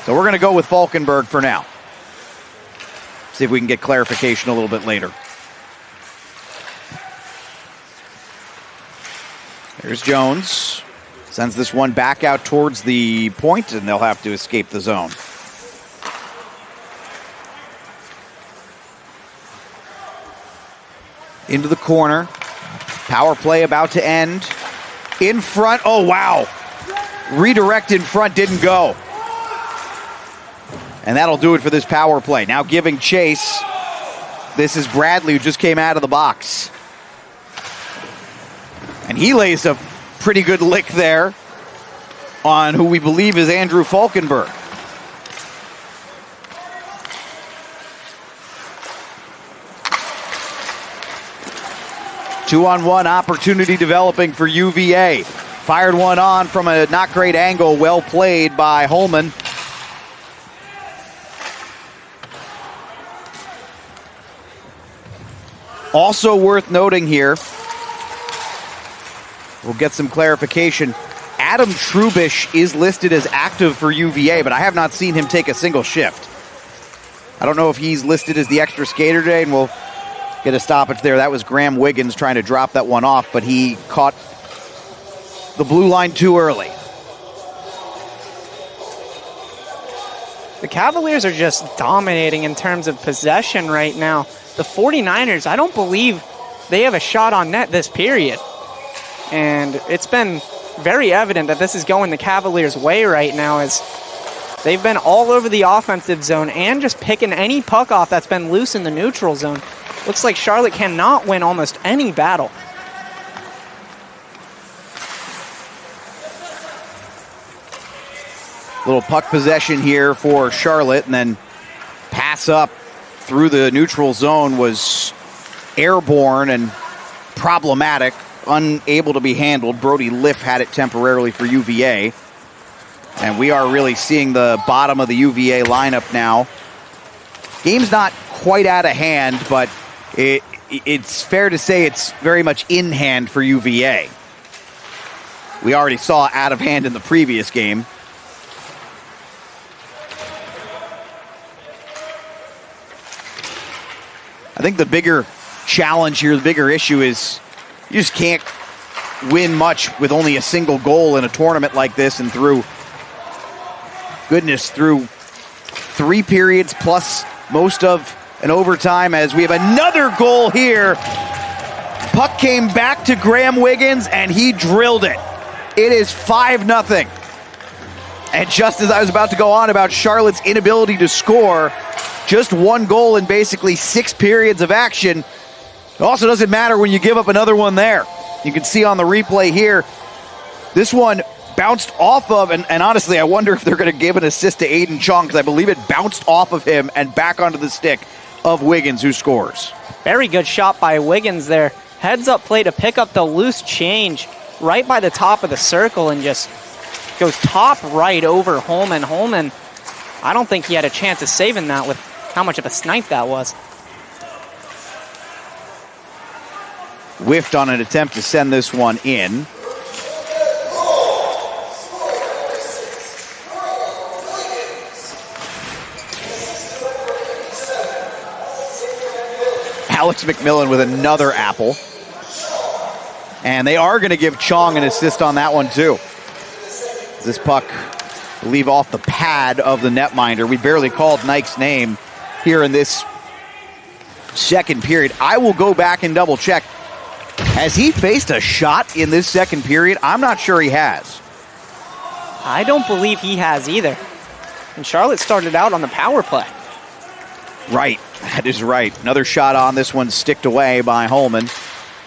So we're going to go with Falkenberg for now. See if we can get clarification a little bit later. Here's Jones. Sends this one back out towards the point, and they'll have to escape the zone. Into the corner. Power play about to end. In front. Oh, wow. Redirect in front didn't go. And that'll do it for this power play. Now giving chase. This is Bradley, who just came out of the box. And he lays a pretty good lick there on who we believe is Andrew Falkenberg. Two-on-one opportunity developing for UVA. Fired one on from a not great angle. Well played by Holman. Also worth noting here, we'll get some clarification. Adam Trubish is listed as active for UVA, but I have not seen him take a single shift. I don't know if he's listed as the extra skater today, and we'll get a stoppage there. That was Graham Wiggins trying to drop that one off, but he caught the blue line too early. The Cavaliers are just dominating in terms of possession right now. The 49ers, I don't believe they have a shot on net this period. And it's been very evident that this is going the Cavaliers' way right now, as they've been all over the offensive zone and just picking any puck off that's been loose in the neutral zone. Looks like Charlotte cannot win almost any battle. Little puck possession here for Charlotte, and then pass up through the neutral zone was airborne and problematic, unable to be handled. Brody Liff had it temporarily for UVA. And we are really seeing the bottom of the UVA lineup now. Game's not quite out of hand, but it's fair to say it's very much in hand for UVA. We already saw out of hand in the previous game. I think the bigger challenge here, the bigger issue is you just can't win much with only a single goal in a tournament like this, and through 3 periods plus most of an overtime, as we have another goal here. Puck came back to Graham Wiggins and he drilled it. It is 5-0. And just as I was about to go on about Charlotte's inability to score, just one goal in basically 6 periods of action. It also doesn't matter when you give up another one there. You can see on the replay here, this one bounced off of, and honestly, I wonder if they're going to give an assist to Aiden Chong, because I believe it bounced off of him and back onto the stick of Wiggins, who scores. Very good shot by Wiggins there. Heads up play to pick up the loose change right by the top of the circle and just goes top right over Holman. Holman, I don't think he had a chance of saving that with how much of a snipe that was. Whiffed on an attempt to send this one in. Alex McMillan with another apple. And they are going to give Chong an assist on that one too. This puck leave off the pad of the netminder. We barely called Nike's name here in this second period. I will go back and double check. Has he faced a shot in this second period? I'm not sure he has. I don't believe he has either. And Charlotte started out on the power play. Right, that is right. Another shot on this one, sticked away by Holman.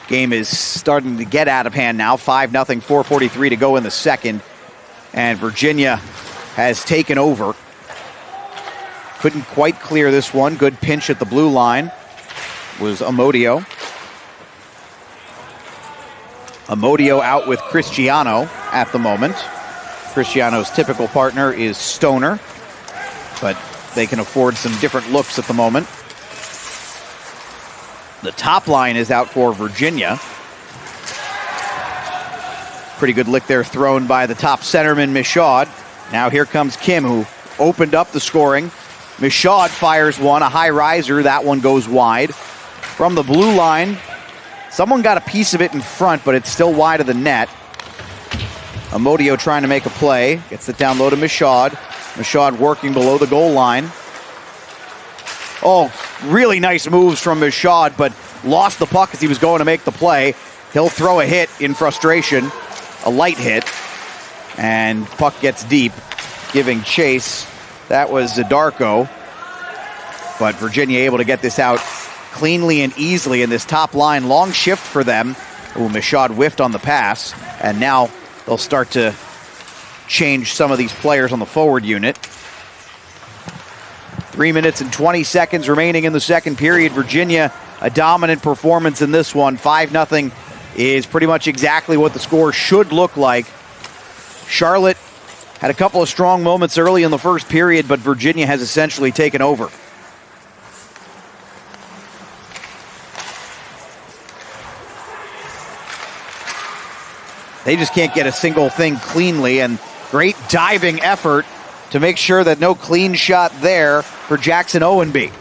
Game is starting to get out of hand now. 5-0, 4:43 to go in the second. And Virginia has taken over. Couldn't quite clear this one. Good pinch at the blue line was Amodio. Amodio out with Cristiano at the moment. Cristiano's typical partner is Stoner, but they can afford some different looks at the moment. The top line is out for Virginia. Pretty good lick there thrown by the top centerman, Michaud. Now here comes Kim, who opened up the scoring. Michaud fires one, a high riser. That one goes wide. From the blue line, someone got a piece of it in front, but it's still wide of the net. Amodio trying to make a play. Gets it down low to Michaud. Michaud working below the goal line. Oh, really nice moves from Michaud, but lost the puck as he was going to make the play. He'll throw a hit in frustration, a light hit, and puck gets deep, giving chase. That was Zadarko, but Virginia able to get this out cleanly and easily in this top line. Long shift for them. Ooh, Michaud whiffed on the pass, and now they'll start to change some of these players on the forward unit. 3 minutes and 20 seconds remaining in the second period. Virginia, a dominant performance in this one. 5-0 is pretty much exactly what the score should look like. Charlotte had a couple of strong moments early in the first period, but Virginia has essentially taken over. They just can't get a single thing cleanly, and great diving effort to make sure that no clean shot there for Jackson Owenby.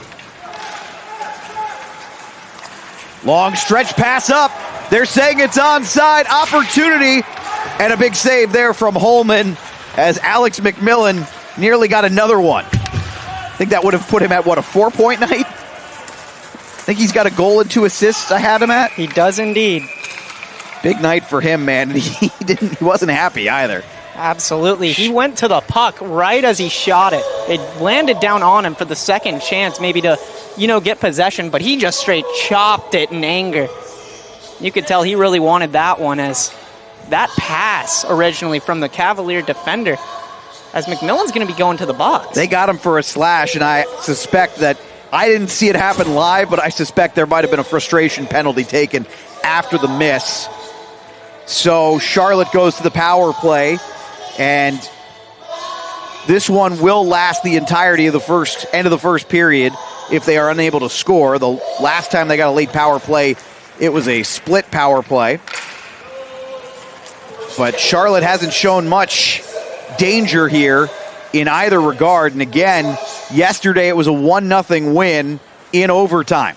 Long stretch pass up. They're saying it's onside. Opportunity, and a big save there from Holman as Alex McMillan nearly got another one. I think that would have put him at, what, a 4-point night? I think he's got a goal and 2 assists I had him at. He does indeed. Big night for him, man. He wasn't happy either. Absolutely. He went to the puck right as he shot it. It landed down on him for the second chance, maybe to, get possession, but he just straight chopped it in anger. You could tell he really wanted that one, as that pass originally from the Cavalier defender, as McMillan's going to be going to the box. They got him for a slash, and I suspect that, I didn't see it happen live, but I suspect there might have been a frustration penalty taken after the miss. So Charlotte goes to the power play, and this one will last the entirety of the end of the first period if they are unable to score. The last time they got a late power play, it was a split power play. But Charlotte hasn't shown much danger here in either regard. And again, yesterday it was a 1-0 win in overtime.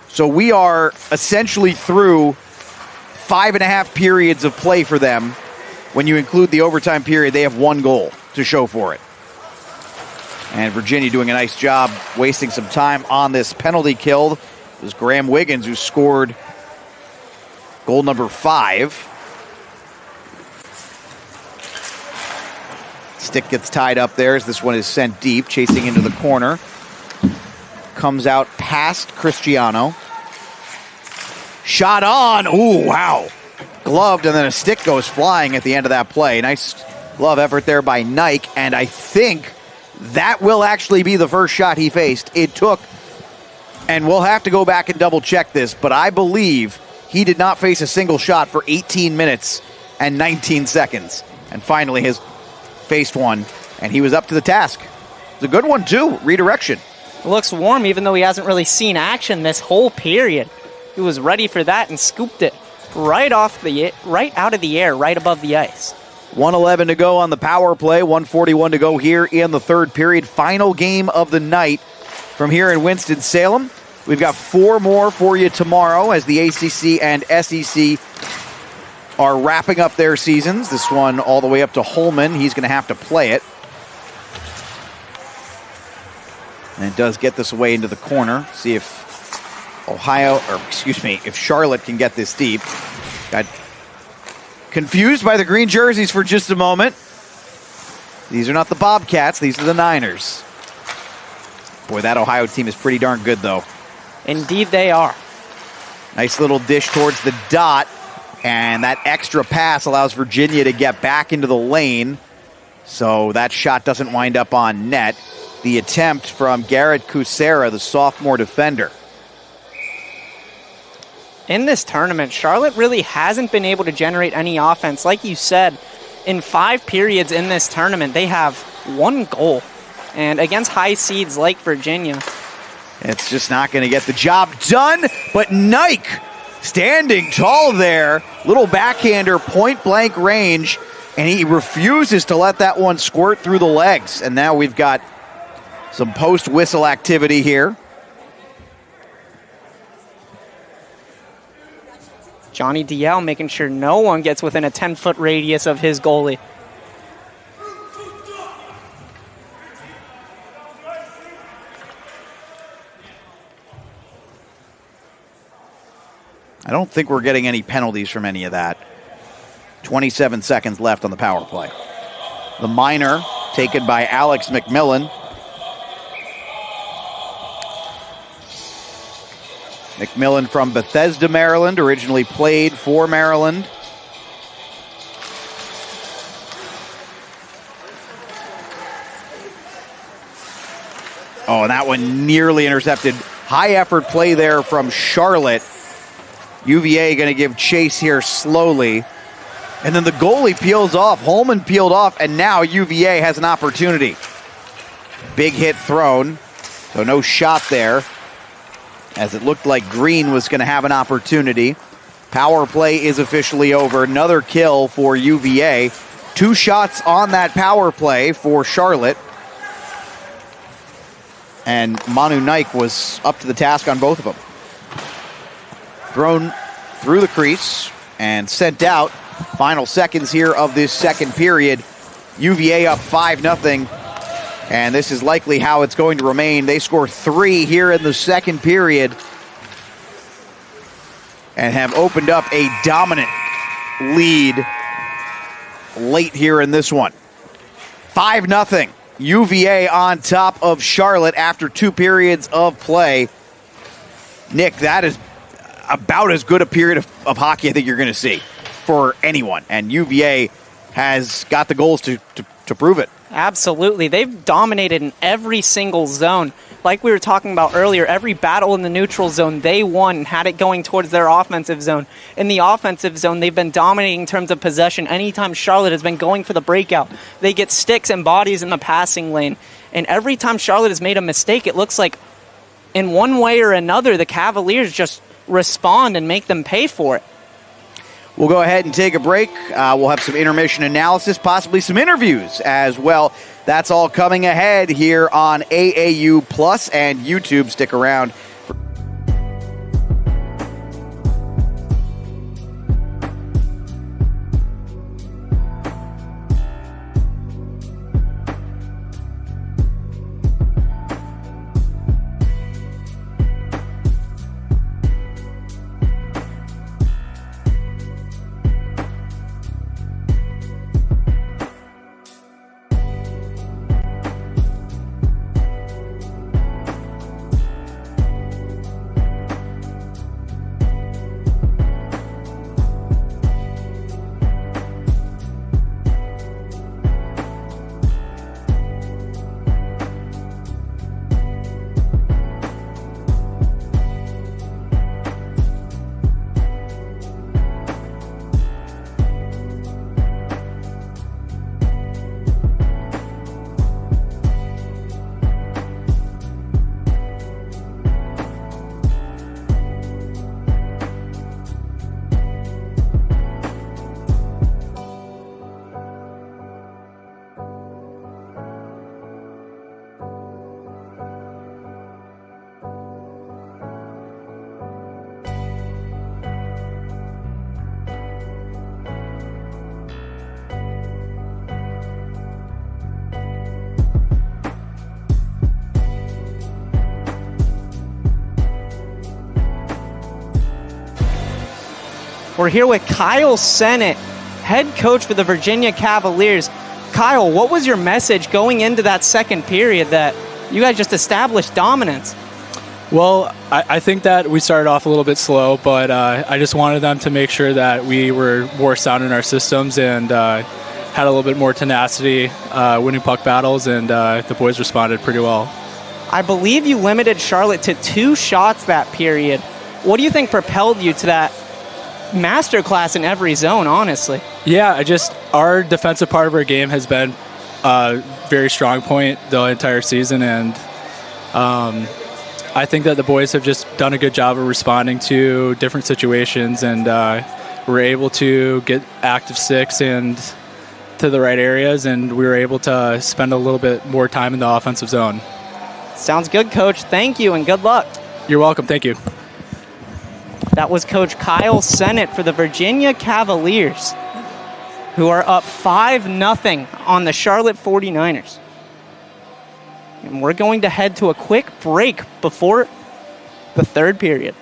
So we are essentially through 5.5 periods of play for them. When you include the overtime period, they have 1 goal to show for it. And Virginia doing a nice job wasting some time on this penalty kill. It was Graham Wiggins who scored goal number 5. Stick gets tied up there as this one is sent deep, chasing into the corner. Comes out past Cristiano. Shot on. Ooh, wow. Gloved, and then a stick goes flying at the end of that play. Nice glove effort there by Nike, and I think that will actually be the first shot he faced. It took, and we'll have to go back and double check this, but I believe he did not face a single shot for 18 minutes and 19 seconds. And finally has faced one, and he was up to the task. It's a good one too, redirection. Looks warm even though he hasn't really seen action this whole period. He was ready for that and scooped it right out of the air, right above the ice. 1:11 to go on the power play, 1:41 to go here in the third period. Final game of the night from here in Winston-Salem. We've got 4 more for you tomorrow as the ACC and SEC are wrapping up their seasons. This one all the way up to Holman. He's going to have to play it. And it does get this away into the corner. See if if Charlotte can get this deep. Got confused by the green jerseys for just a moment. These are not the Bobcats, these are the Niners. Boy, that Ohio team is pretty darn good, though. Indeed they are. Nice little dish towards the dot, and that extra pass allows Virginia to get back into the lane, so that shot doesn't wind up on net. The attempt from Garrett Kucera, the sophomore defender. In this tournament, Charlotte really hasn't been able to generate any offense. Like you said, in 5 periods in this tournament, they have 1 goal. And against high seeds like Virginia, it's just not going to get the job done. But Nike standing tall there, little backhander, point blank range, and he refuses to let that one squirt through the legs. And now we've got some post-whistle activity here. Johnny Diel making sure no one gets within a 10-foot radius of his goalie. I don't think we're getting any penalties from any of that. 27 seconds left on the power play. The minor taken by Alex McMillan. McMillan from Bethesda, Maryland, originally played for Maryland. Oh, and that one nearly intercepted. High effort play there from Charlotte. UVA going to give chase here slowly. And then the goalie peels off. Holman peeled off, and now UVA has an opportunity. Big hit thrown, so no shot there, as it looked like Green was going to have an opportunity. Power play is officially over. Another kill for UVA. 2 shots on that power play for Charlotte. And Manu Nike was up to the task on both of them. Thrown through the crease and sent out. Final seconds here of this second period. UVA up 5-0. And this is likely how it's going to remain. They score 3 here in the second period and have opened up a dominant lead late here in this one. 5-0. UVA on top of Charlotte after 2 periods of play. Nick, that is about as good a period of hockey I think you're going to see for anyone. And UVA has got the goals to prove it. Absolutely. They've dominated in every single zone. Like we were talking about earlier, every battle in the neutral zone, they won and had it going towards their offensive zone. In the offensive zone, they've been dominating in terms of possession. Anytime Charlotte has been going for the breakout, they get sticks and bodies in the passing lane. And every time Charlotte has made a mistake, it looks like in one way or another, the Cavaliers just respond and make them pay for it. We'll go ahead and take a break. We'll have some intermission analysis, possibly some interviews as well. That's all coming ahead here on AAU Plus and YouTube. Stick around. We're here with Kyle Sennett, head coach for the Virginia Cavaliers. Kyle, what was your message going into that second period that you guys just established dominance? Well, I think that we started off a little bit slow, but I just wanted them to make sure that we were more sound in our systems and had a little bit more tenacity, winning puck battles, and the boys responded pretty well. I believe you limited Charlotte to 2 shots that period. What do you think propelled you to that masterclass in every zone, honestly? Yeah, our defensive part of our game has been a very strong point the entire season, and I think that the boys have just done a good job of responding to different situations, and we're able to get active sticks and to the right areas, and we were able to spend a little bit more time in the offensive zone. Sounds good, Coach. Thank you, and good luck. You're welcome. Thank you. That was Coach Kyle Sennett for the Virginia Cavaliers, who are up 5-0 on the Charlotte 49ers. And we're going to head to a quick break before the third period.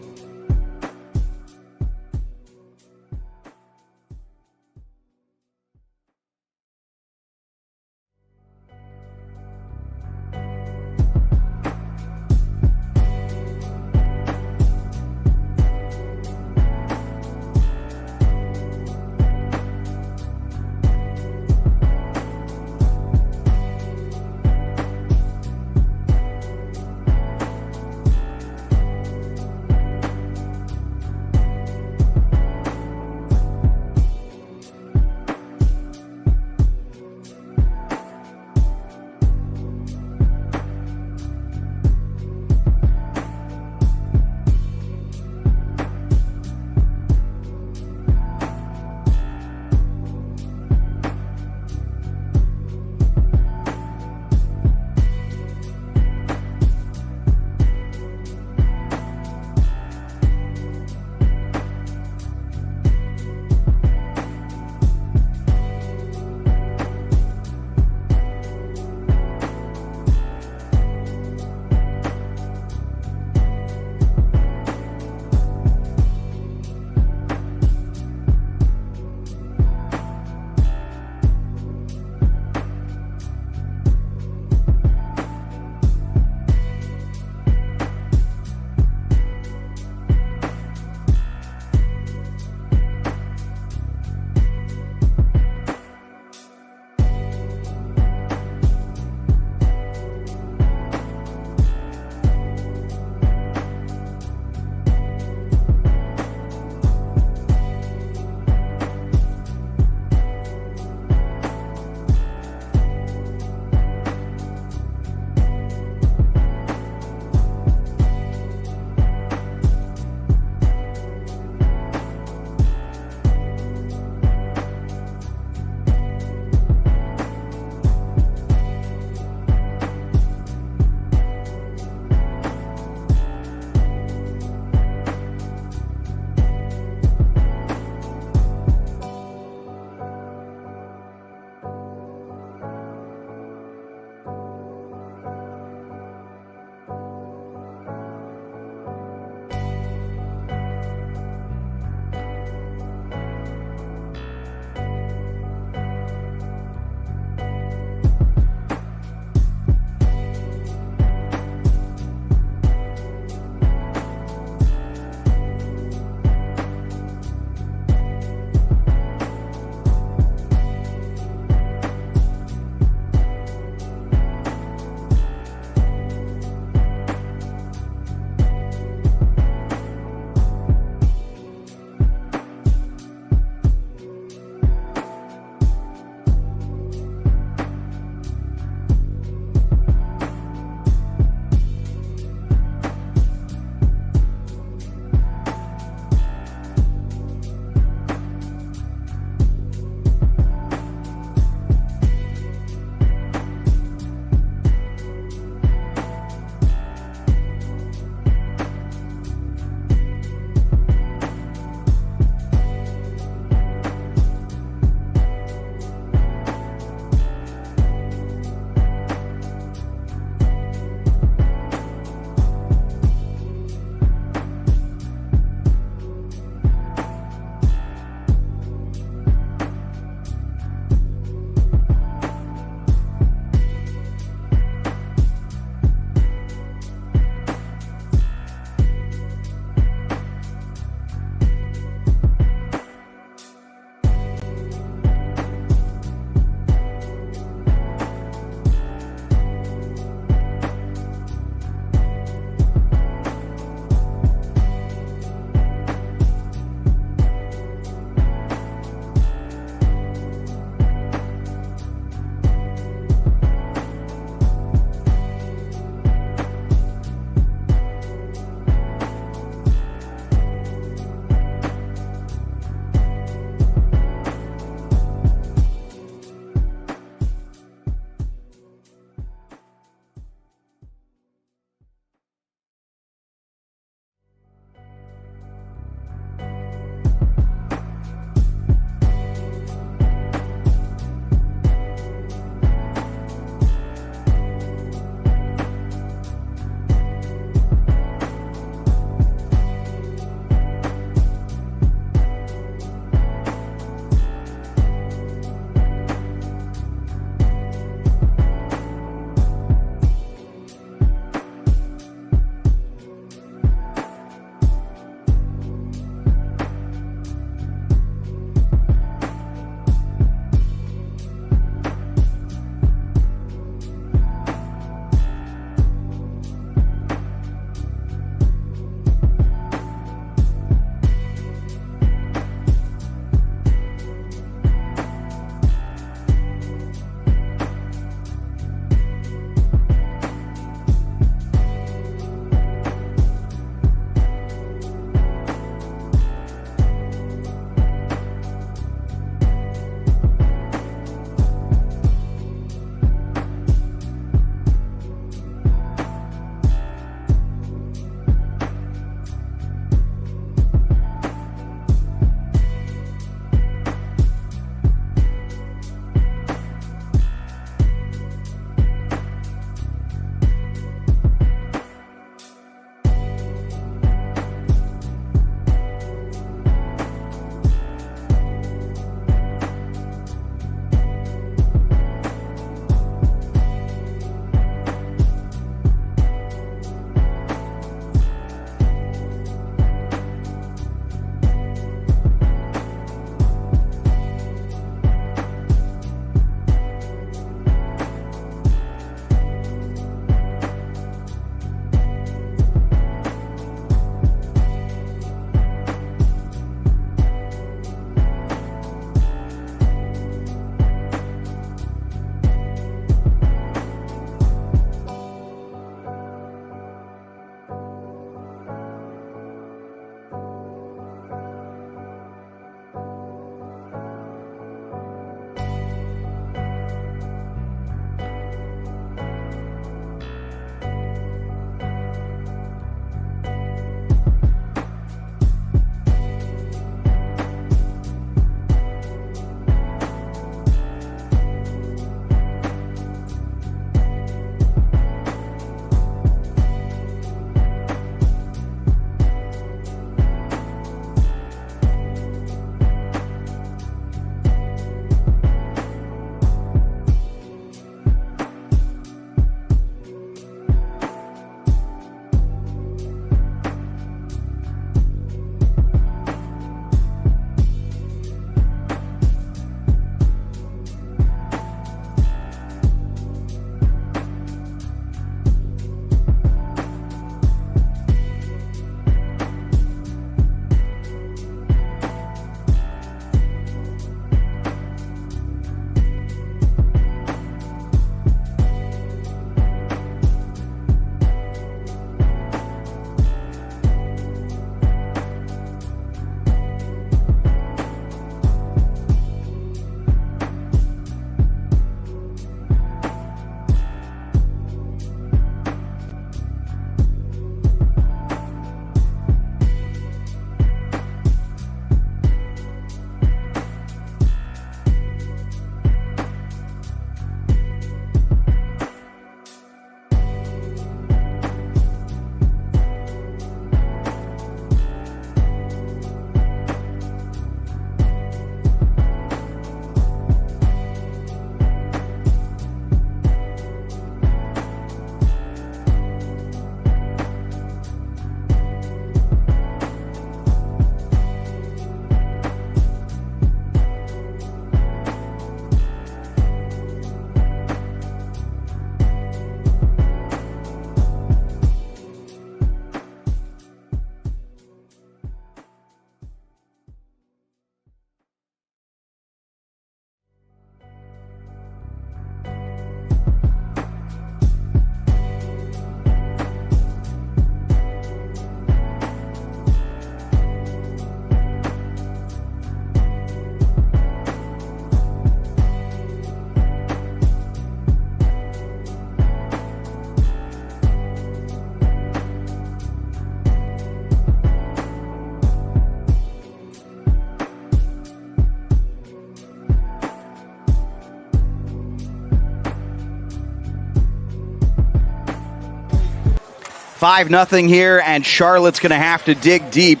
5-0 here, and Charlotte's going to have to dig deep.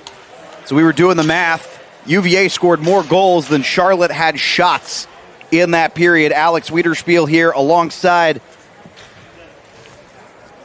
So we were doing the math. UVA scored more goals than Charlotte had shots in that period. Alex Wiederspiel here alongside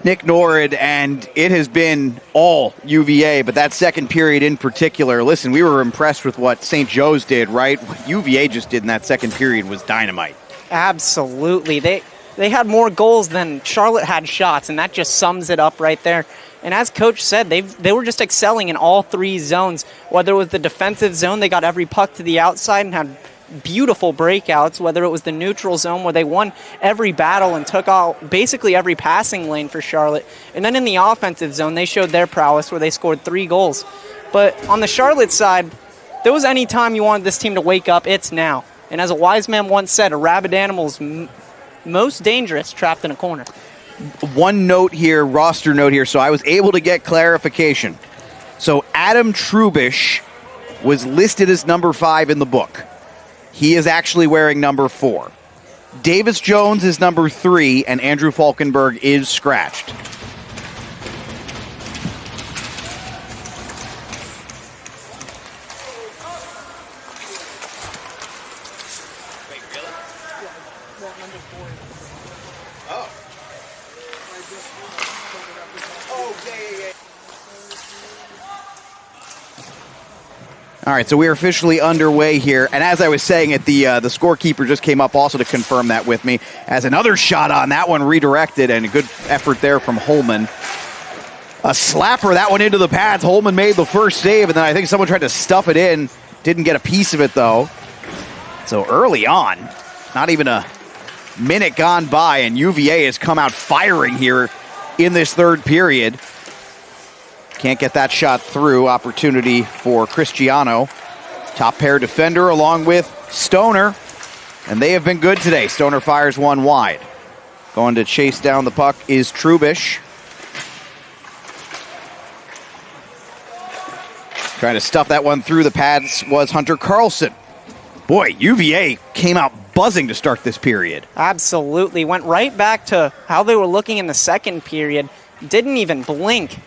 Nick Norrid, and it has been all UVA, but that second period in particular, listen, we were impressed with what St. Joe's did, right? What UVA just did in that second period was dynamite. Absolutely. They had more goals than Charlotte had shots, and that just sums it up right there. And as Coach said, they were just excelling in all three zones. Whether it was the defensive zone, they got every puck to the outside and had beautiful breakouts, whether it was the neutral zone where they won every battle and took out basically every passing lane for Charlotte. And then in the offensive zone, they showed their prowess where they scored 3 goals. But on the Charlotte side, if there was any time you wanted this team to wake up, it's now. And as a wise man once said, a rabid animal's most dangerous trapped in a corner. One note here, roster note here, so I was able to get clarification. So Adam Trubish was listed as number 5 in the book. He is actually wearing number 4. Davis Jones is number 3, and Andrew Falkenberg is scratched. All right, so we are officially underway here. And as I was saying it, the scorekeeper just came up also to confirm that with me as another shot on that one redirected, and a good effort there from Holman. A slapper, that one into the pads. Holman made the first save, and then I think someone tried to stuff it in. Didn't get a piece of it, though. So early on, not even a minute gone by, and UVA has come out firing here in this third period. Can't get that shot through. Opportunity for Cristiano. Top pair defender along with Stoner. And they have been good today. Stoner fires one wide. Going to chase down the puck is Trubish. Trying to stuff that one through the pads was Hunter Carlson. Boy, UVA came out buzzing to start this period. Absolutely. Went right back to how they were looking in the second period. Didn't even blink.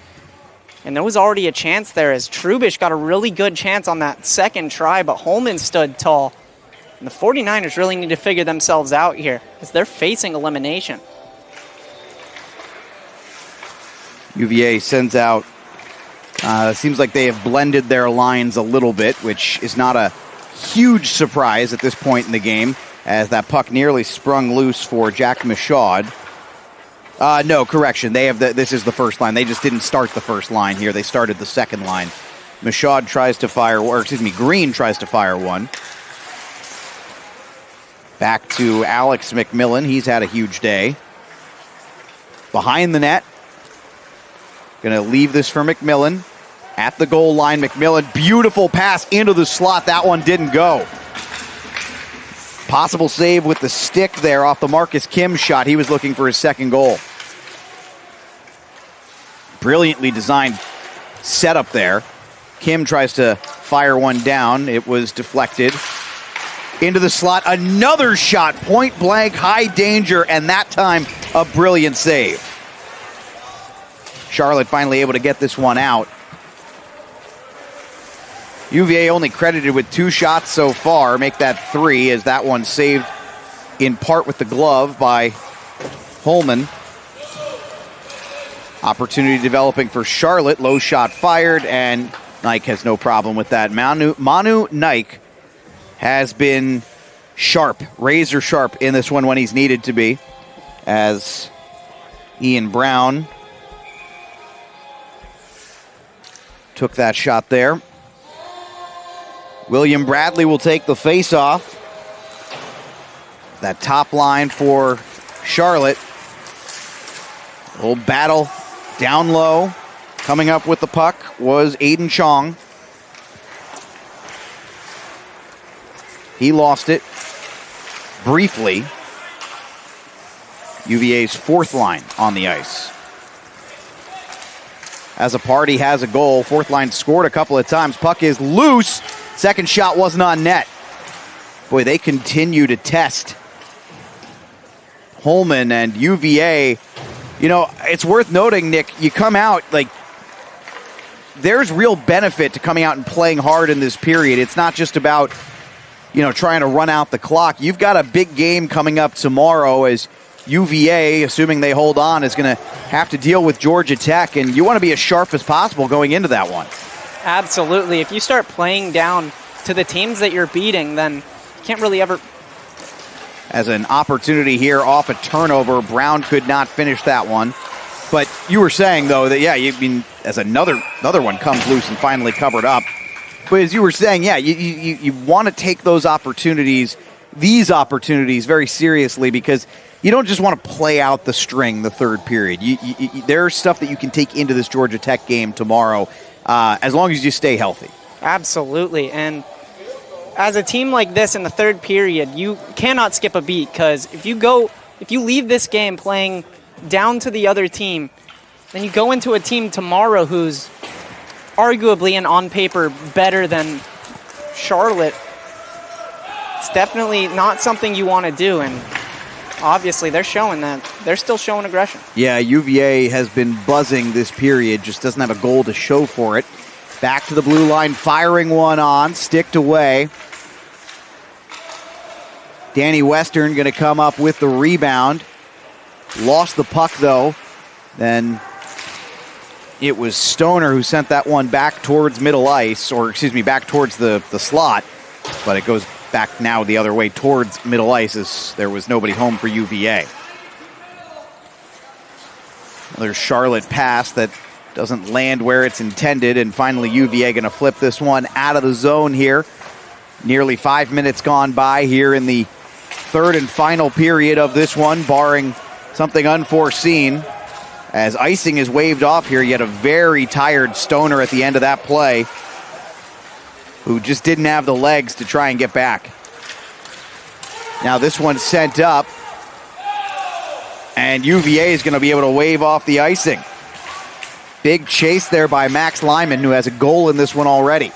And there was already a chance there as Trubish got a really good chance on that second try, but Holman stood tall. And the 49ers really need to figure themselves out here because they're facing elimination. UVA sends out, seems like they have blended their lines a little bit, which is not a huge surprise at this point in the game, as that puck nearly sprung loose for Jack Michaud. No, correction. They have this is the first line. They just didn't start the first line here. They started the second line. Michaud tries to fire, Green tries to fire one. Back to Alex McMillan. He's had a huge day. Behind the net. Going to leave this for McMillan. At the goal line, McMillan. Beautiful pass into the slot. That one didn't go. Possible save with the stick there off the Marcus Kim shot. He was looking for his second goal. Brilliantly designed setup there. Kim tries to fire one down. It was deflected. Into the slot. Another shot. Point blank, high danger, and that time a brilliant save. Charlotte finally able to get this one out. UVA only credited with 2 shots so far. Make that 3 as that one saved in part with the glove by Holman. Opportunity developing for Charlotte. Low shot fired, and Nike has no problem with that. Manu Nike has been sharp, razor sharp in this one when he's needed to be, as Ian Brown took that shot there. William Bradley will take the face-off. That top line for Charlotte. A little battle down low. Coming up with the puck was Aiden Chong. He lost it briefly. UVA's 4th line on the ice. As a party has a goal. 4th line scored a couple of times. Puck is loose. Second shot wasn't on net. Boy, they continue to test Holman, and UVA it's worth noting, Nick, you come out, there's real benefit to coming out and playing hard in this period. It's not just about, trying to run out the clock. You've got a big game coming up tomorrow as UVA, assuming they hold on, is going to have to deal with Georgia Tech, and you want to be as sharp as possible going into that one. Absolutely. If you start playing down to the teams that you're beating, then you can't really ever... As an opportunity here off a turnover, Brown could not finish that one. But you were saying, though, that, as another one comes loose and finally covered up. But as you were saying, you want to take these opportunities very seriously, because you don't just want to play out the string the third period. There's stuff that you can take into this Georgia Tech game tomorrow, as long as you stay healthy. Absolutely. And as a team like this in the third period, you cannot skip a beat, because if you leave this game playing down to the other team, then you go into a team tomorrow who's arguably and on paper better than Charlotte. It's definitely not something you want to do, and obviously they're showing that. They're still showing aggression. Yeah, UVA has been buzzing this period, just doesn't have a goal to show for it. Back to the blue line, firing one on, sticked away. Danny Western going to come up with the rebound. Lost the puck, though. Then it was Stoner who sent that one back towards middle ice, back towards the slot. But it goes back now the other way towards middle ice, as there was nobody home for UVA. Another Charlotte pass that doesn't land where it's intended, and finally UVA going to flip this one out of the zone here. Nearly 5 minutes gone by here in the third and final period of this one, barring something unforeseen. As icing is waved off here, you had a very tired Stoner at the end of that play, who just didn't have the legs to try and get back. Now this one's sent up, and UVA is going to be able to wave off the icing. Big chase there by Max Lyman, who has a goal in this one already.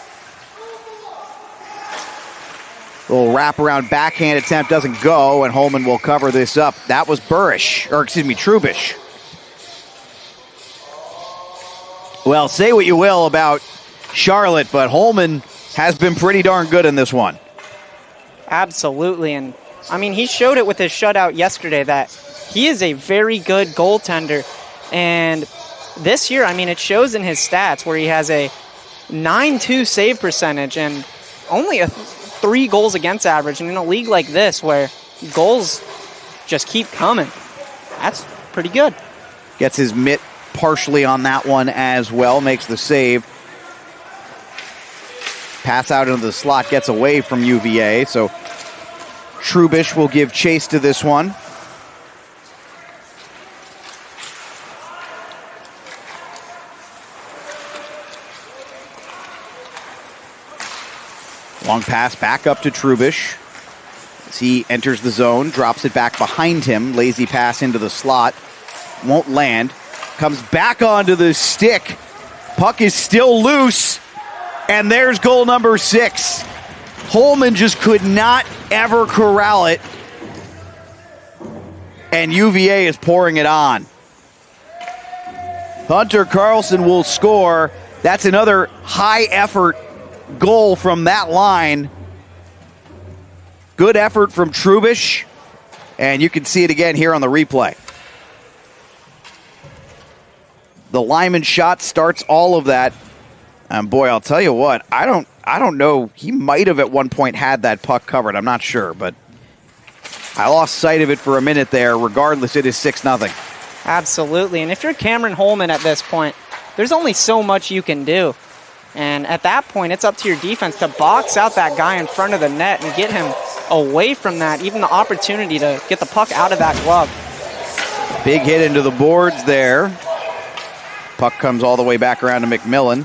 Little wraparound backhand attempt doesn't go, and Holman will cover this up. That was Trubish. Well, say what you will about Charlotte, but Holman has been pretty darn good in this one. Absolutely, and he showed it with his shutout yesterday that he is a very good goaltender, and this year, it shows in his stats where he has a 9.2 save percentage and only a 3 goals against average. And in a league like this where goals just keep coming, that's pretty good. Gets his mitt partially on that one as well, makes the save. Pass out into the slot, gets away from UVA, so Trubish will give chase to this one. Long pass back up to Trubish as he enters the zone, drops it back behind him. Lazy pass into the slot. Won't land. Comes back onto the stick. Puck is still loose. And there's goal number 6. Holman just could not ever corral it. And UVA is pouring it on. Hunter Carlson will score. That's another high effort goal from that line. Good effort from Trubish, and you can see it again here on the replay. The Lyman shot starts all of that. And boy, I'll tell you what, I don't know. He might have at one point had that puck covered. I'm not sure, but I lost sight of it for a minute there. Regardless, it is 6-0. Absolutely, and if you're Cameron Holman at this point, there's only so much you can do. And at that point, it's up to your defense to box out that guy in front of the net and get him away from that, even the opportunity to get the puck out of that glove. Big hit into the boards there. Puck comes all the way back around to McMillan.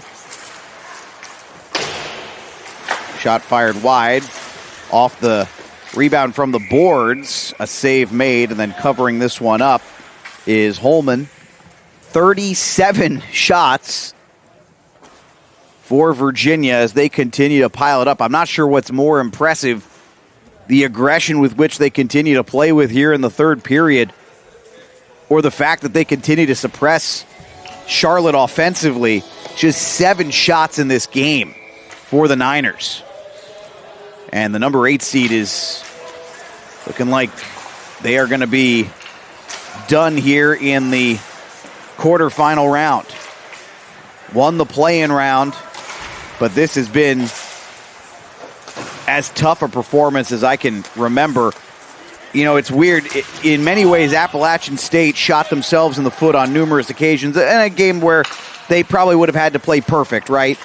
Shot fired wide. Off the rebound from the boards. A save made, and then covering this one up is Holman. 37 shots for Virginia as they continue to pile it up. I'm not sure what's more impressive, the aggression with which they continue to play with here in the third period, or the fact that they continue to suppress Charlotte offensively. Just 7 shots in this game for the Niners. And the number 8 seed is looking like they are going to be done here in the quarterfinal round. Won the play-in round, but this has been as tough a performance as I can remember. You know, it's weird. In many ways, Appalachian State shot themselves in the foot on numerous occasions in a game where they probably would have had to play perfect, right?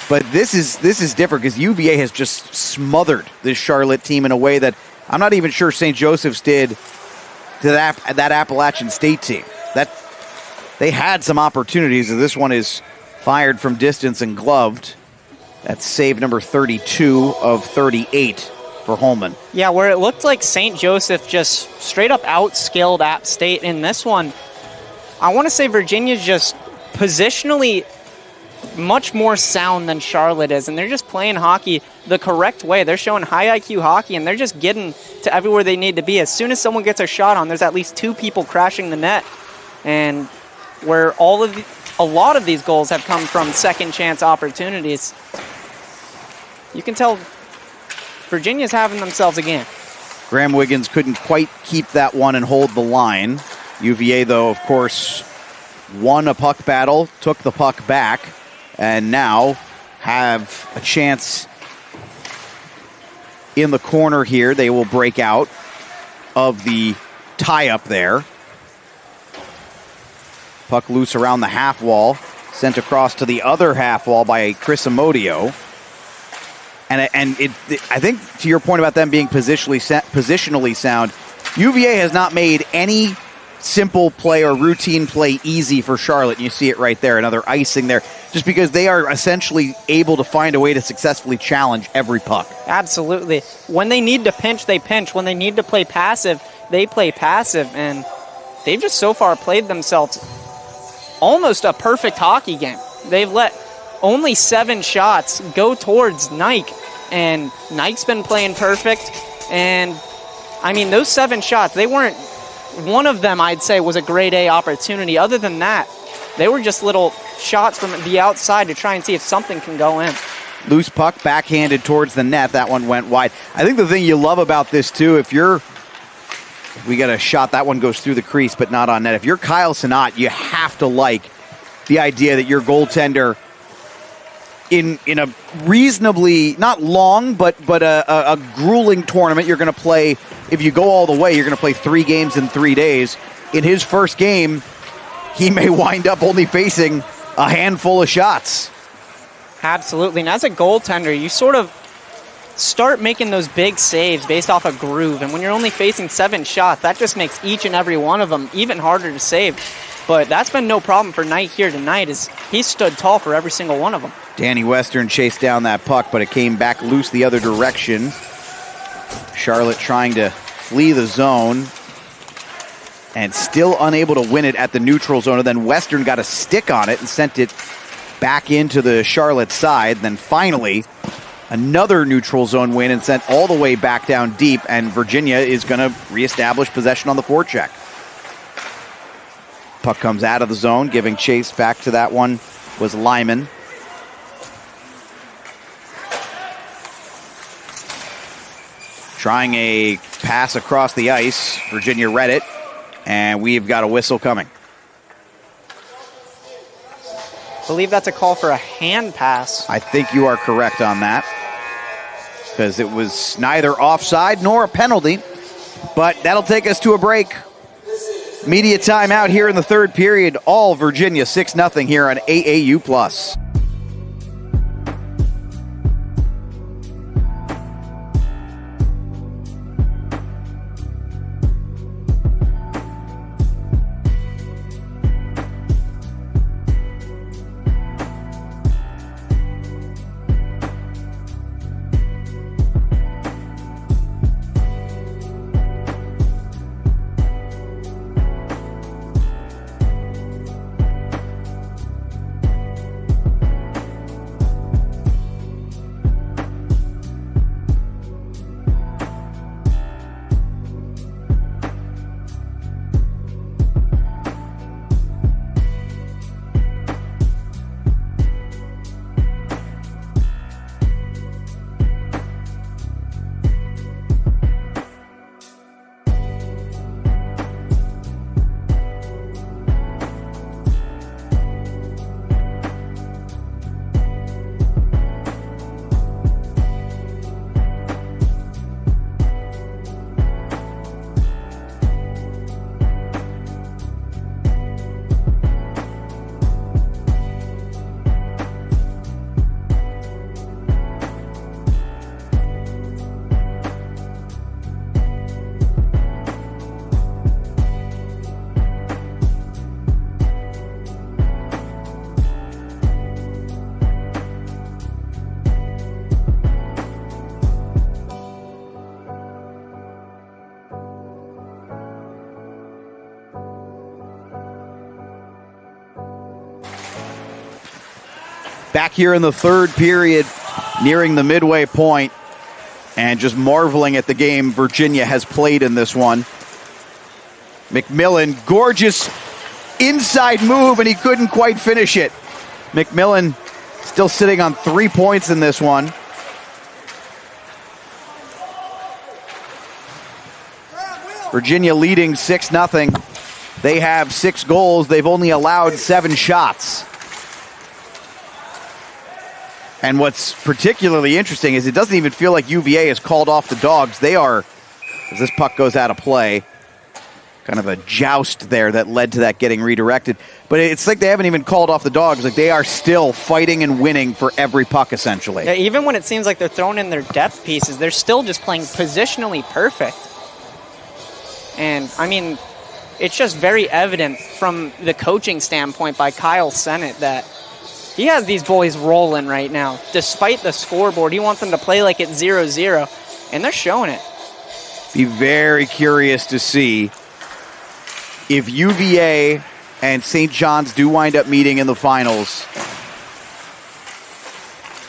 But this is different because UVA has just smothered this Charlotte team in a way that I'm not even sure St. Joseph's did to that Appalachian State team. That they had some opportunities, and this one is fired from distance and gloved. That's save number 32 of 38 for Holman. Yeah, where it looked like St. Joseph just straight up outskilled App State in this one. I want to say Virginia's just positionally much more sound than Charlotte is, and they're just playing hockey the correct way. They're showing high IQ hockey, and they're just getting to everywhere they need to be. As soon as someone gets a shot on, there's at least 2 people crashing the net, and where a lot of these goals have come from second chance opportunities. You can tell Virginia's having themselves a game. Graham Wiggins couldn't quite keep that one and hold the line. UVA, though, of course, won a puck battle, took the puck back, and now have a chance in the corner here. They will break out of the tie-up there. Puck loose around the half wall, sent across to the other half wall by Chris Amodio. And I think, to your point about them being positionally sound, UVA has not made any simple play or routine play easy for Charlotte. You see it right there, another icing there, just because they are essentially able to find a way to successfully challenge every puck. Absolutely. When they need to pinch, they pinch. When they need to play passive, they play passive. And they've just so far played themselves almost a perfect hockey game. They've let only 7 shots go towards Nike, and Nike's been playing perfect. And, I mean, those 7 shots, they weren't, one of them, I'd say, was a grade A opportunity. Other than that, they were just little shots from the outside to try and see if something can go in. Loose puck, backhanded towards the net. That one went wide. I think the thing you love about this, too, we got a shot, that one goes through the crease, but not on net. If you're Kyle Sinat, you have to like the idea that your goaltender, in a reasonably, not long, but a grueling tournament, you're going to play, if you go all the way, you're going to play 3 games in 3 days. In his first game, he may wind up only facing a handful of shots. Absolutely. And as a goaltender, you sort of start making those big saves based off a groove. And when you're only facing 7 shots, that just makes each and every one of them even harder to save. But that's been no problem for Knight here tonight, as he stood tall for every single one of them. Danny Western chased down that puck, but it came back loose the other direction. Charlotte trying to flee the zone and still unable to win it at the neutral zone. And then Western got a stick on it and sent it back into the Charlotte side. Then finally, another neutral zone win and sent all the way back down deep. And Virginia is going to reestablish possession on the forecheck. Puck comes out of the zone, giving chase back to that one was Lyman. Trying a pass across the ice. Virginia read it, and we've got a whistle coming. I believe that's a call for a hand pass. I think you are correct on that, because it was neither offside nor a penalty, but that'll take us to a break. Media timeout here in the third period. All Virginia 6-0 here on AAU+. Back here in the third period, nearing the midway point, and just marveling at the game Virginia has played in this one. McMillan, gorgeous inside move, and he couldn't quite finish it. McMillan still sitting on 3 points in this one. Virginia leading 6-0. They have 6 goals. They've only allowed 7 shots. And what's particularly interesting is it doesn't even feel like UVA has called off the Dogs. They are, as this puck goes out of play, kind of a joust there that led to that getting redirected. But it's like they haven't even called off the Dogs. Like they are still fighting and winning for every puck, essentially. Yeah, even when it seems like they're throwing in their depth pieces, they're still just playing positionally perfect. And, I mean, it's just very evident from the coaching standpoint by Kyle Sennett that he has these boys rolling right now. Despite the scoreboard, he wants them to play like it's 0-0, and they're showing it. Be very curious to see if UVA and St. John's do wind up meeting in the finals,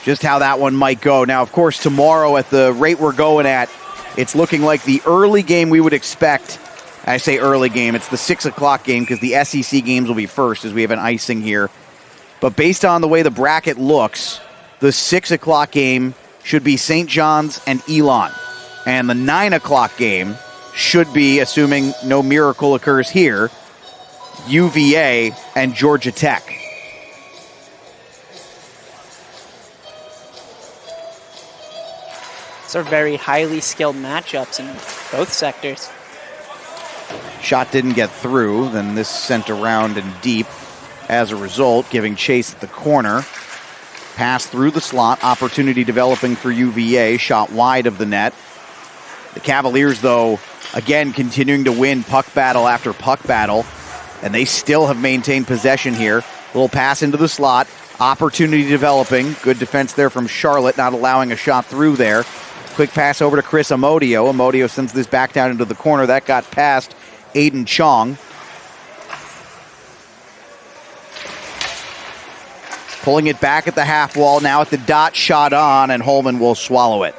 just how that one might go. Now, of course, tomorrow at the rate we're going at, it's looking like the early game we would expect. I say early game, it's the 6 o'clock game because the SEC games will be first as we have an icing here. But based on the way the bracket looks, the 6 o'clock game should be St. John's and Elon. And the 9 o'clock game should be, assuming no miracle occurs here, UVA and Georgia Tech. These are very highly skilled matchups in both sectors. Shot didn't get through, then this sent around and deep as a result, giving chase at the corner. Pass through the slot, opportunity developing for UVA, shot wide of the net. The Cavaliers, though, again continuing to win puck battle after puck battle, and they still have maintained possession here. Little pass into the slot, opportunity developing. Good defense there from Charlotte, not allowing a shot through there. Quick pass over to Chris Amodio. Amodio sends this back down into the corner. That got past Aiden Chong. Pulling it back at the half wall, now at the dot, shot on, and Holman will swallow it.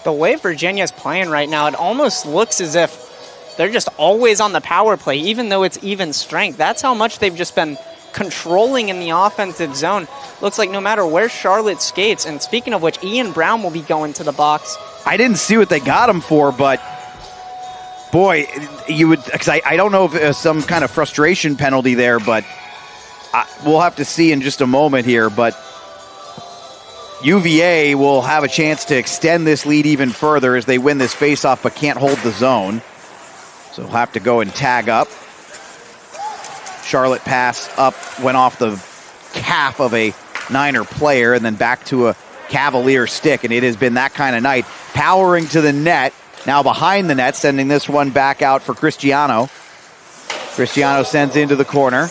The way Virginia's playing right now, it almost looks as if they're just always on the power play, even though it's even strength. That's how much they've just been controlling in the offensive zone. Looks like no matter where Charlotte skates, and speaking of which, Ian Brown will be going to the box. I didn't see what they got him for, but boy, you would, because I don't know if there's some kind of frustration penalty there, but we'll have to see in just a moment here. But UVA will have a chance to extend this lead even further as they win this faceoff but can't hold the zone. So we'll have to go and tag up. Charlotte pass up, went off the calf of a Niner player and then back to a Cavalier stick, and it has been that kind of night. Powering to the net, now behind the net, sending this one back out for Cristiano. Cristiano sends into the corner.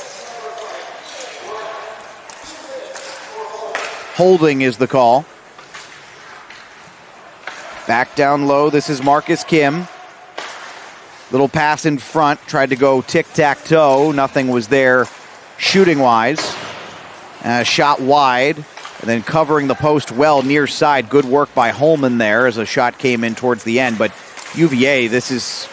Holding is the call. Back down low, this is Marcus Kim. Little pass in front, tried to go tic-tac-toe. Nothing was there shooting-wise. Shot wide, and then covering the post well near side. Good work by Holman there as a shot came in towards the end. But UVA, this is,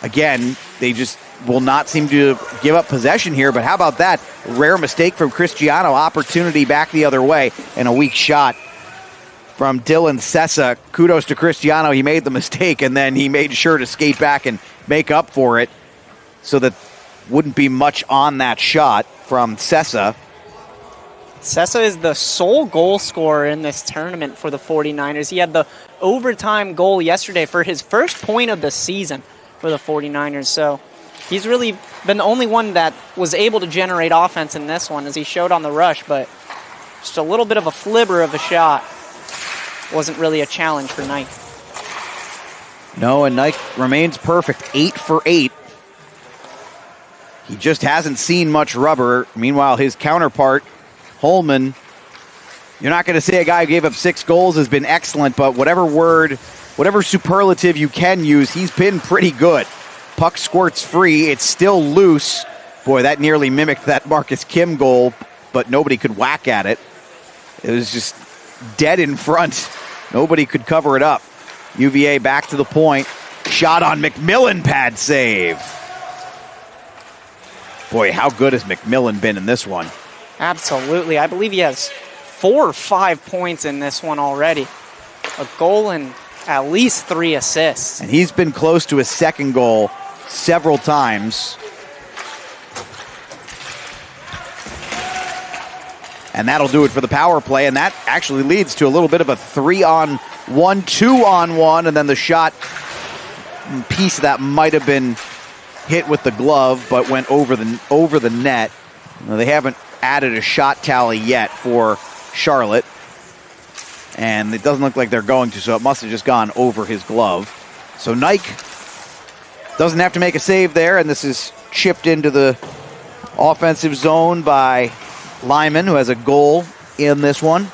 again, they just will not seem to give up possession here. But how about that? Rare mistake from Cristiano. Opportunity back the other way, and a weak shot from Dylan Sessa. Kudos to Cristiano. He made the mistake, and then he made sure to skate back and make up for it, so that wouldn't be much on that shot from Sessa. Sessa is the sole goal scorer in this tournament for the 49ers. He had the overtime goal yesterday for his first point of the season for the 49ers. So he's really been the only one that was able to generate offense in this one, as he showed on the rush, but just a little bit of a flibber of a shot. Wasn't really a challenge for Knight. No, and Knight remains perfect, 8 for 8. He just hasn't seen much rubber. Meanwhile, his counterpart, Holman, you're not going to say a guy who gave up 6 goals has been excellent, but whatever word, whatever superlative you can use, he's been pretty good. Puck squirts free. It's still loose. Boy, that nearly mimicked that Marcus Kim goal, but nobody could whack at it. It was just dead in front. Nobody could cover it up. UVA back to the point. Shot on McMillan, pad save. Boy, how good has McMillan been in this one? Absolutely. I believe he has 4 or 5 points in this one already. A goal and at least 3 assists. And he's been close to his second goal several times. And that'll do it for the power play, and that actually leads to a little bit of a 3-on-1, 2-on-1, and then the shot piece of that might have been hit with the glove, but went over the net. Now, they haven't added a shot tally yet for Charlotte, and it doesn't look like they're going to, so it must have just gone over his glove. So Nike doesn't have to make a save there, and this is chipped into the offensive zone by Lyman, who has a goal in this one.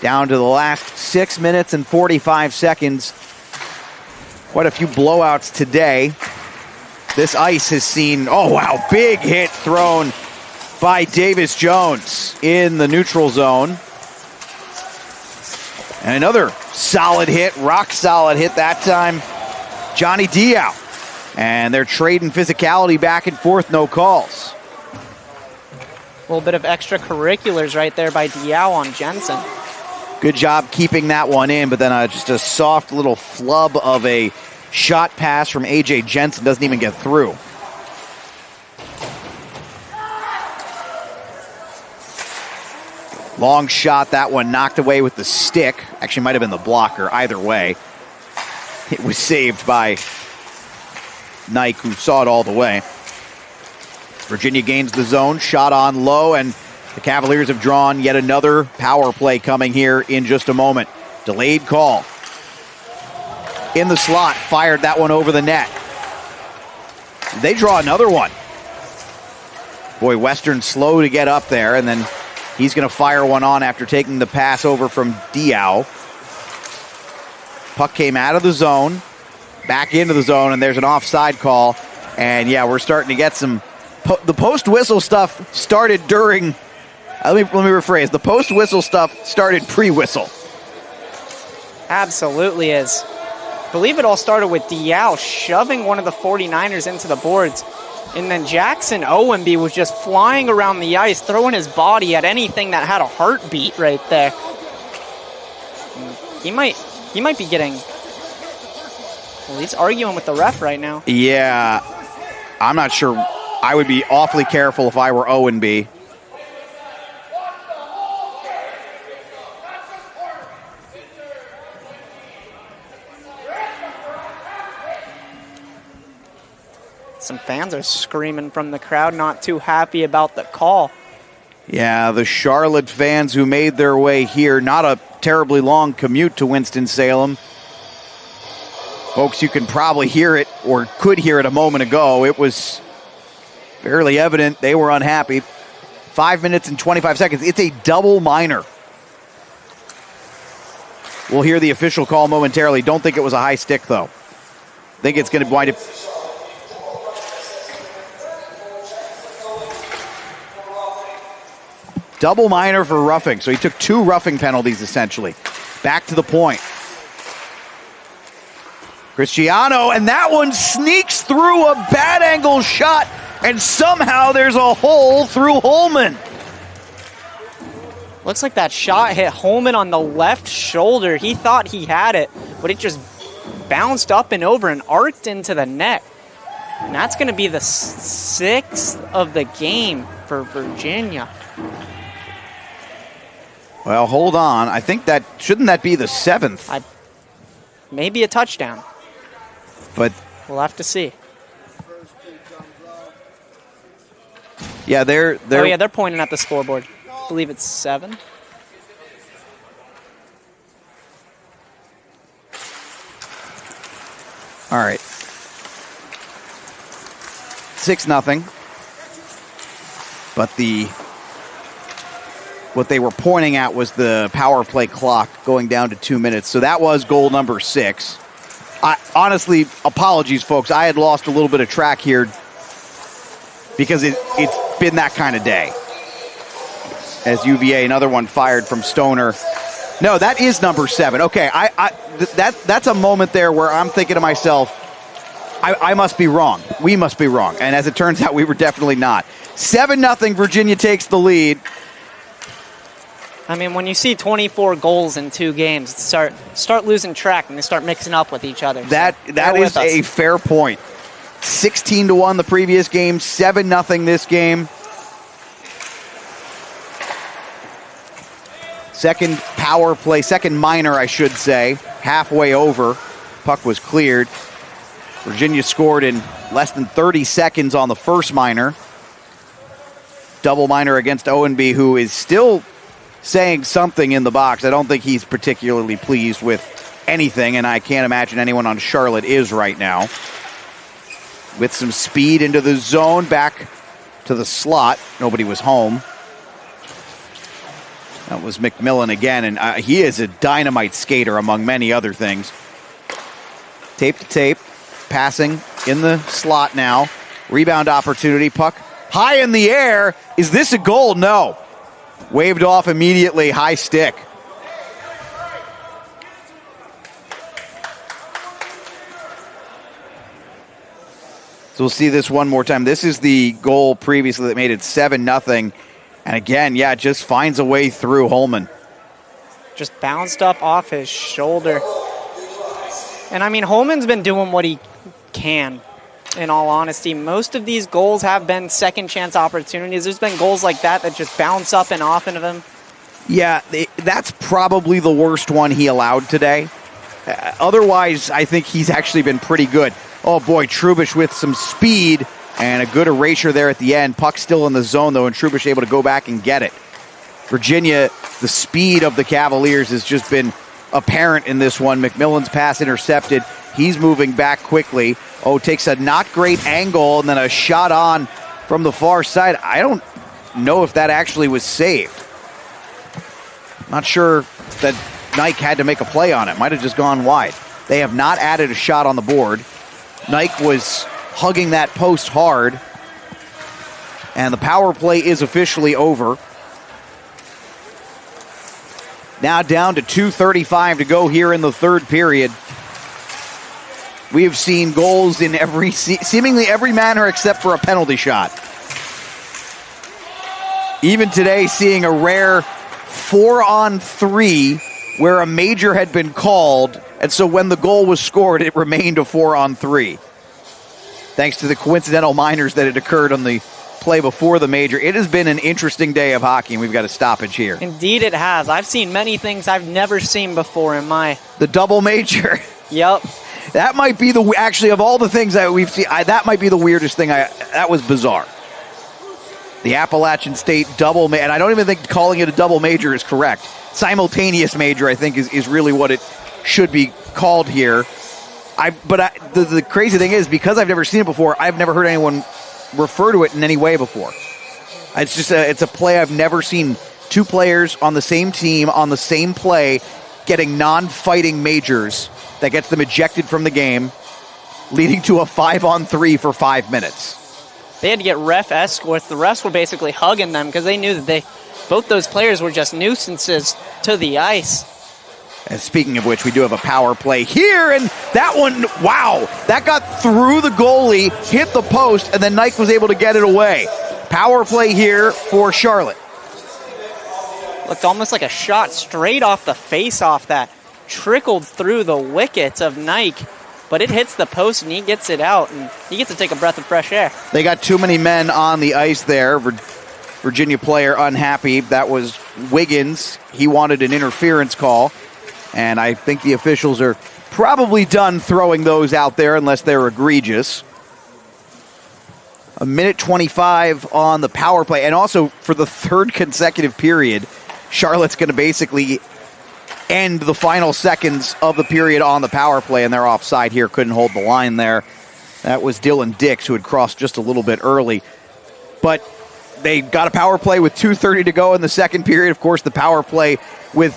Down to the last 6 minutes and 45 seconds. Quite a few blowouts today. This ice has seen, oh wow, big hit thrown by Davis Jones in the neutral zone. And another solid hit, rock solid hit that time, Johnny Diao. And they're trading physicality back and forth, no calls. A little bit of extracurriculars right there by Diao on Jensen. Good job keeping that one in, but then just a soft little flub of a shot pass from A.J. Jensen. Doesn't even get through. Long shot, that one knocked away with the stick. Actually might have been the blocker, either way. It was saved by Nike, who saw it all the way. Virginia gains the zone, shot on low, and the Cavaliers have drawn yet another power play coming here in just a moment. Delayed call. In the slot, fired that one over the net. They draw another one. Boy, Western slow to get up there, and then he's going to fire one on after taking the pass over from Diao. Puck came out of the zone, back into the zone, and there's an offside call. And yeah, we're starting to get some... The post-whistle stuff started during... Let me rephrase. The post-whistle stuff started pre-whistle. Absolutely is. I believe it all started with Diao shoving one of the 49ers into the boards. And then Jackson Owenby was just flying around the ice, throwing his body at anything that had a heartbeat right there. He might be getting... Well, he's arguing with the ref right now. Yeah. I'm not sure. I would be awfully careful if I were Owenby. Some fans are screaming from the crowd, not too happy about the call. Yeah, the Charlotte fans who made their way here, not a terribly long commute to Winston-Salem. Folks, you can probably hear it, or could hear it a moment ago. It was fairly evident they were unhappy. 5 minutes and 25 seconds. It's a double minor. We'll hear the official call momentarily. Don't think it was a high stick, though. Think it's going to wind up... Double minor for roughing. So he took 2 roughing penalties, essentially. Back to the point. Cristiano, and that one sneaks through a bad angle shot, and somehow there's a hole through Holman. Looks like that shot hit Holman on the left shoulder. He thought he had it, but it just bounced up and over and arced into the net. And that's going to be the 6th of the game for Virginia. Well, hold on. I think that, shouldn't that be the 7th? Maybe a touchdown. But we'll have to see. Yeah, they're pointing at the scoreboard. I believe it's 7. All right. 6-0. But what they were pointing at was the power play clock going down to 2 minutes. So that was goal number 6. Honestly, apologies, folks. I had lost a little bit of track here because it's been that kind of day. As UVA, another one fired from Stoner. No, that is number 7. Okay, that's a moment there where I'm thinking to myself, I must be wrong. We must be wrong. And as it turns out, we were definitely not. 7-0, Virginia takes the lead. I mean, when you see 24 goals in 2 games, start losing track and they start mixing up with each other. That is a fair point. 16-1 the previous game, 7-0 this game. Second power play, second minor, I should say, halfway over. Puck was cleared. Virginia scored in less than 30 seconds on the first minor. Double minor against Owenby, who is still saying something in the box. I don't think he's particularly pleased with anything, and I can't imagine anyone on Charlotte is right now. With some speed into the zone, back to the slot. Nobody was home. That was McMillan again, and he is a dynamite skater among many other things. Tape to tape, passing in the slot now. Rebound opportunity, puck high in the air. Is this a goal? No. Waved off immediately, high stick. So we'll see this one more time. This is the goal previously that made it 7-0. And again, yeah, just finds a way through Holman. Just bounced up off his shoulder. And I mean, Holman's been doing what he can, in all honesty. Most of these goals have been second chance opportunities. There's been goals like that just bounce up and off into him. Yeah, that's probably the worst one he allowed today. Otherwise, I think he's actually been pretty good. Oh boy, Trubish with some speed and a good erasure there at the end. Puck still in the zone though, and Trubish able to go back and get it. Virginia, the speed of the Cavaliers has just been apparent in this one. McMillan's pass intercepted. He's moving back quickly. Oh, takes a not great angle and then a shot on from the far side. I don't know if that actually was saved. Not sure that Nike had to make a play on it. Might have just gone wide. They have not added a shot on the board. Nike was hugging that post hard. And the power play is officially over. Now down to 2:35 to go here in the third period. We have seen goals in seemingly every manner except for a penalty shot. Even today, seeing a rare 4-on-3 where a major had been called, and so when the goal was scored, it remained a 4-on-3. Thanks to the coincidental minors that had occurred on the play before the major. It has been an interesting day of hockey, and we've got a stoppage here. Indeed it has. I've seen many things I've never seen before in my... The double major. Yep. That might be actually, of all the things that we've seen, that might be the weirdest thing. That was bizarre. The Appalachian State double major, and I don't even think calling it a double major is correct. Simultaneous major, I think, is really what it should be called here. The crazy thing is, because I've never seen it before, I've never heard anyone refer to it in any way before. It's just it's a play I've never seen. Two players on the same team on the same play getting non-fighting majors that gets them ejected from the game, leading to a 5-on-3 for 5 minutes. They had to get ref escorts. The refs were basically hugging them because they knew that both those players were just nuisances to the ice. And speaking of which, we do have a power play here, and that one, wow, that got through the goalie, hit the post, and then Nike was able to get it away. Power play here for Charlotte. Looked almost like a shot straight off the face-off that trickled through the wickets of Nike, but it hits the post and he gets it out, and he gets to take a breath of fresh air. They got too many men on the ice there. Virginia player unhappy. That was Wiggins. He wanted an interference call, and I think the officials are probably done throwing those out there unless they're egregious. A minute 25 on the power play, and also for the third consecutive period, Charlotte's going to basically end the final seconds of the period on the power play, and they're offside here. Couldn't hold the line there. That was Dylan Dix, who had crossed just a little bit early. But they got a power play with 2:30 to go in the second period. Of course, the power play with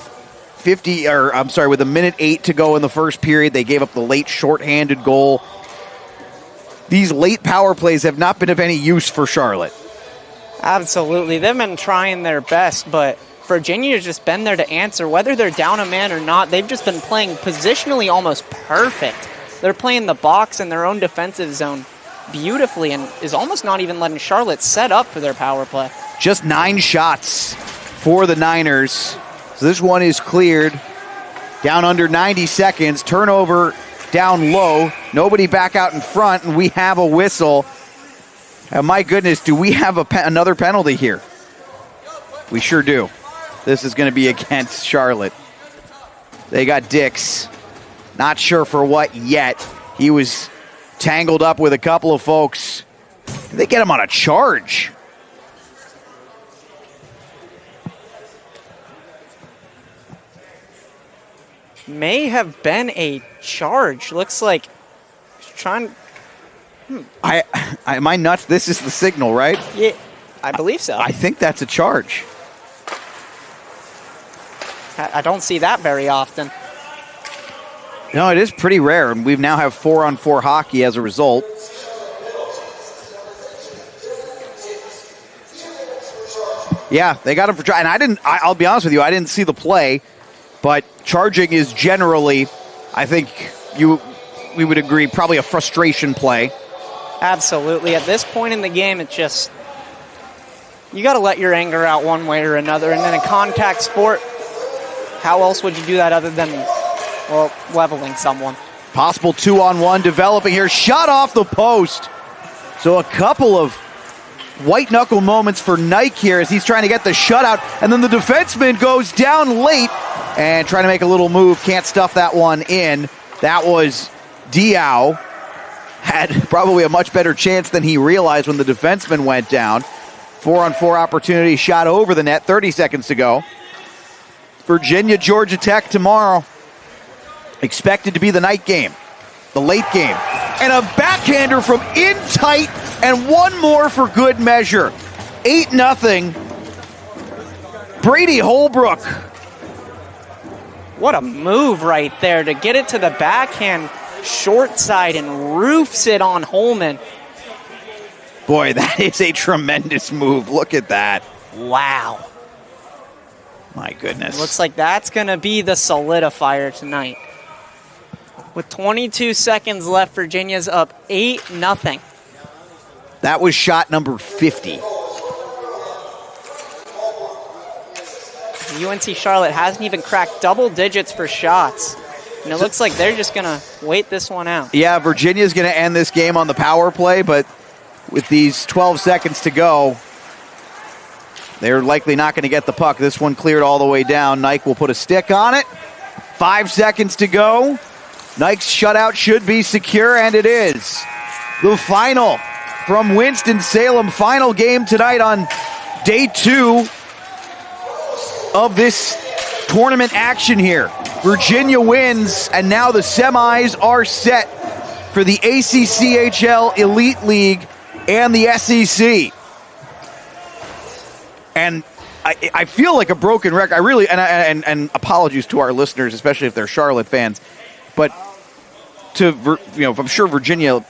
with a minute 8 to go in the first period. They gave up the late shorthanded goal. these late power plays have not been of any use for Charlotte. Absolutely. They've been trying their best, but Virginia's just been there to answer. Whether they're down a man or not, they've just been playing positionally almost perfect. They're playing the box in their own defensive zone beautifully and is almost not even letting Charlotte set up for their power play. Just 9 shots for the Niners. So this one is cleared. Down under 90 seconds. Turnover down low. Nobody back out in front, and we have a whistle. And my goodness, do we have another penalty here? We sure do. This is going to be against Charlotte. They got Dix. Not sure for what yet. He was tangled up with a couple of folks. Did they get him on a charge? May have been a charge. Looks like he's trying. Am I nuts? This is the signal, right? Yeah, I believe so. I think that's a charge. I don't see that very often. No, it is pretty rare, and we now have 4-on-4 hockey as a result. Yeah, they got him for trying. And I'll be honest with you, I didn't see the play, but charging is generally, I think we would agree, probably a frustration play. Absolutely. At this point in the game, it's just, you got to let your anger out one way or another. And in a contact sport, how else would you do that other than, well, leveling someone? Possible 2-on-1 developing here. Shot off the post. So a couple of white-knuckle moments for Nike here as he's trying to get the shutout. And then the defenseman goes down late and trying to make a little move. Can't stuff that one in. That was Diao. Had probably a much better chance than he realized when the defenseman went down. 4-on-4 opportunity, shot over the net, 30 seconds to go. Virginia, Georgia Tech tomorrow. Expected to be the night game, the late game. And a backhander from in tight, and one more for good measure. 8-0. Brady Holbrook. What a move right there to get it to the backhand short side and roofs it on Holman. Boy, that is a tremendous move. Look at that. Wow. My goodness. Looks like that's going to be the solidifier tonight. With 22 seconds left, Virginia's up 8-0. That was shot number 50. UNC Charlotte hasn't even cracked double digits for shots. And it looks like they're just going to wait this one out. Yeah, Virginia's going to end this game on the power play, but with these 12 seconds to go, they're likely not going to get the puck. This one cleared all the way down. Nike will put a stick on it. 5 seconds to go. Nike's shutout should be secure, and it is. The final from Winston-Salem. Final game tonight on day 2 of this tournament action here. Virginia wins, and now the semis are set for the ACCHL Elite League and the SEC. And I feel like a broken record. I really, and apologies to our listeners, especially if they're Charlotte fans, but I'm sure Virginia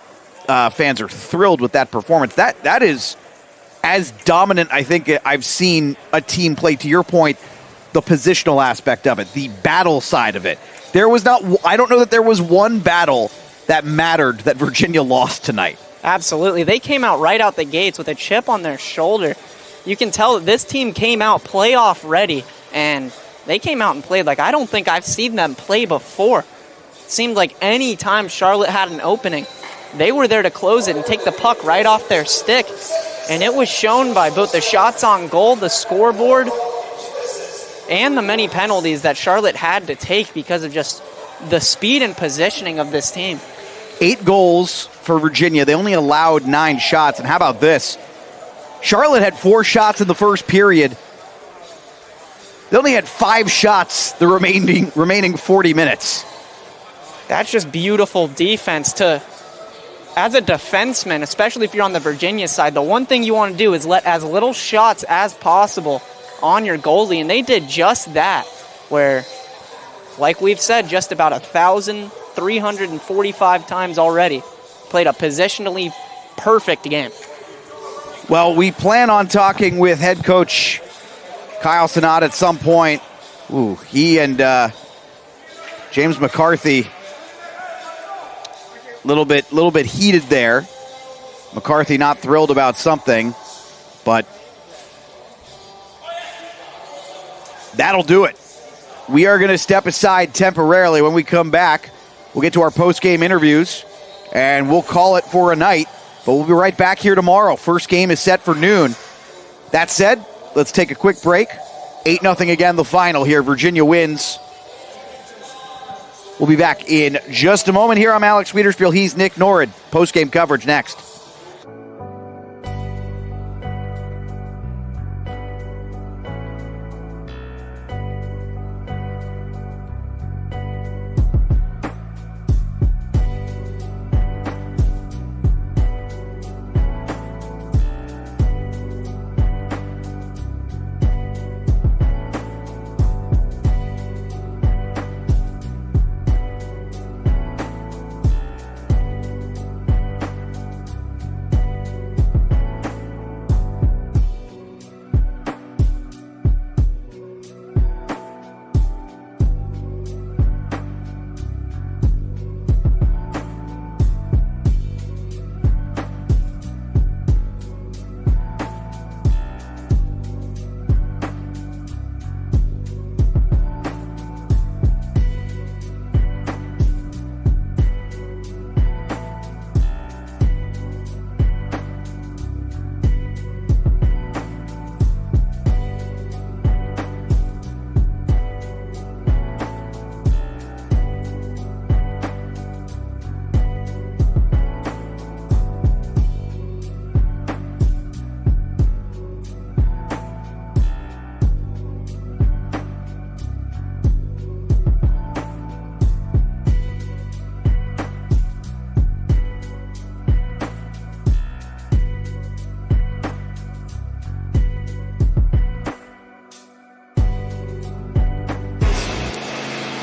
fans are thrilled with that performance. That is as dominant, I think, I've seen a team play. To your point, the positional aspect of it, the battle side of it. I don't know that there was one battle that mattered that Virginia lost tonight. Absolutely. They came out right out the gates with a chip on their shoulder. You can tell that this team came out playoff ready, and they came out and played like I don't think I've seen them play before. It seemed like any time Charlotte had an opening, they were there to close it and take the puck right off their stick. And it was shown by both the shots on goal, the scoreboard, and the many penalties that Charlotte had to take because of just the speed and positioning of this team. 8 goals for Virginia. They only allowed 9 shots. And how about this? Charlotte had 4 shots in the first period. They only had 5 shots the remaining 40 minutes. That's just beautiful defense to, as a defenseman, especially if you're on the Virginia side, the one thing you want to do is let as little shots as possible on your goalie, and they did just that, where, like we've said, just about 1,345 times already, played a positionally perfect game. Well, we plan on talking with head coach Kyle Sinat at some point. Ooh, he and James McCarthy, little bit heated there. McCarthy not thrilled about something, but that'll do it. We are going to step aside temporarily. When we come back, we'll get to our post-game interviews, and we'll call it for a night. But we'll be right back here tomorrow. First game is set for noon. That said, let's take a quick break. 8-0 again, the final here. Virginia wins. We'll be back in just a moment. Here I'm Alex Wiederspiel. He's Nick Norrid. Post-game coverage next.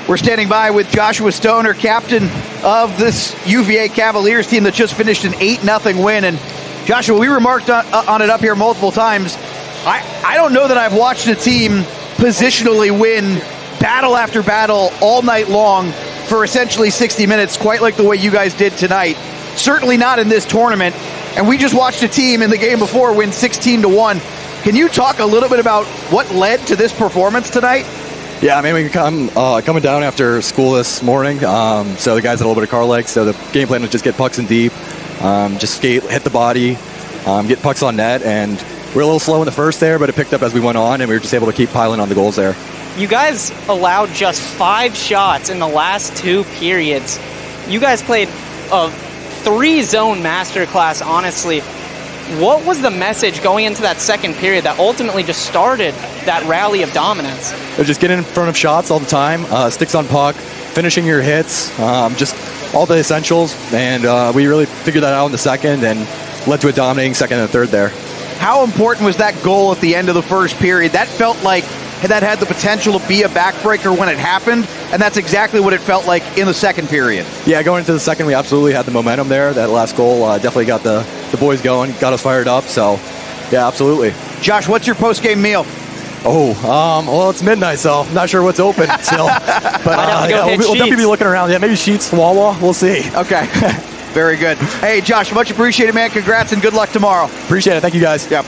We're standing by with Joshua Stoner, captain of this UVA Cavaliers team that just finished an 8-0 win. And Joshua, we remarked on it up here multiple times. I don't know that I've watched a team positionally win battle after battle all night long for essentially 60 minutes, quite like the way you guys did tonight. Certainly not in this tournament. And we just watched a team in the game before win 16-1. Can you talk a little bit about what led to this performance tonight? Yeah, I mean, we coming down after school this morning, so the guys had a little bit of car legs, so the game plan was just get pucks in deep, just skate, hit the body, get pucks on net, and we were a little slow in the first there, but it picked up as we went on, and we were just able to keep piling on the goals there. You guys allowed just 5 shots in the last 2 periods. You guys played a 3-zone masterclass, honestly. What was the message going into that second period that ultimately just started that rally of dominance? Just getting in front of shots all the time, sticks on puck, finishing your hits, just all the essentials. And we really figured that out in the second and led to a dominating second and third there. How important was that goal at the end of the first period? That felt like that had the potential to be a backbreaker when it happened, and that's exactly what it felt like in the second period. Yeah, going into the second, we absolutely had the momentum there. That last goal definitely got the boys going, got us fired up. So, yeah, absolutely. Josh, what's your post-game meal? Well, it's midnight, so I'm not sure what's open still. But we'll definitely be looking around. Yeah, maybe Sheets, Wawa. We'll see. Okay. Very good. Hey, Josh, much appreciated, man. Congrats and good luck tomorrow. Appreciate it. Thank you, guys. Yep.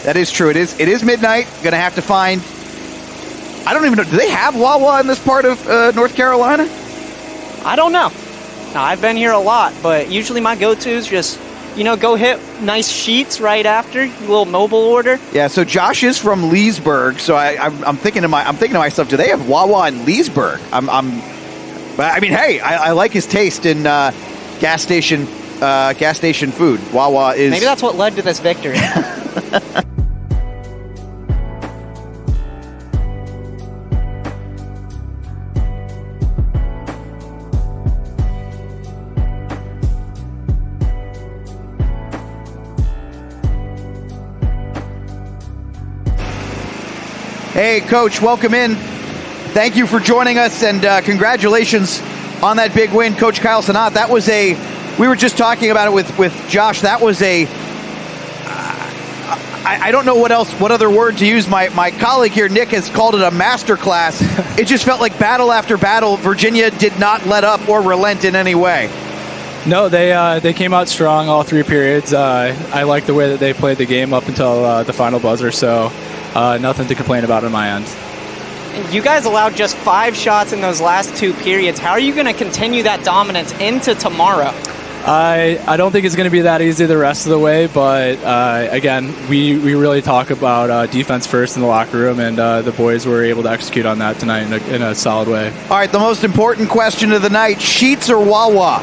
That is true. It is midnight. Going to have to find... I don't even know. Do they have Wawa in this part of North Carolina? I don't know. Now, I've been here a lot, but usually my go-to is just, go hit nice Sheets right after, a little mobile order. Yeah, so Josh is from Leesburg, so I'm thinking to myself, do they have Wawa in Leesburg? Hey, I like his taste in gas station food. Wawa is... Maybe that's what led to this victory. Hey, Coach, welcome in. Thank you for joining us, and congratulations on that big win. Coach Kyle Sinat, that was a we were just talking about it with Josh. That was I don't know what other word to use. My colleague here, Nick, has called it a masterclass. It just felt like battle after battle. Virginia did not let up or relent in any way. No, they came out strong all 3 periods. I like the way that they played the game up until the final buzzer, so nothing to complain about on my end. You guys allowed just 5 shots in those last 2 periods. How are you going to continue that dominance into tomorrow? I don't think it's going to be that easy the rest of the way, but again, we really talk about defense first in the locker room, and the boys were able to execute on that tonight in a solid way. All right, the most important question of the night, Sheets or Wawa?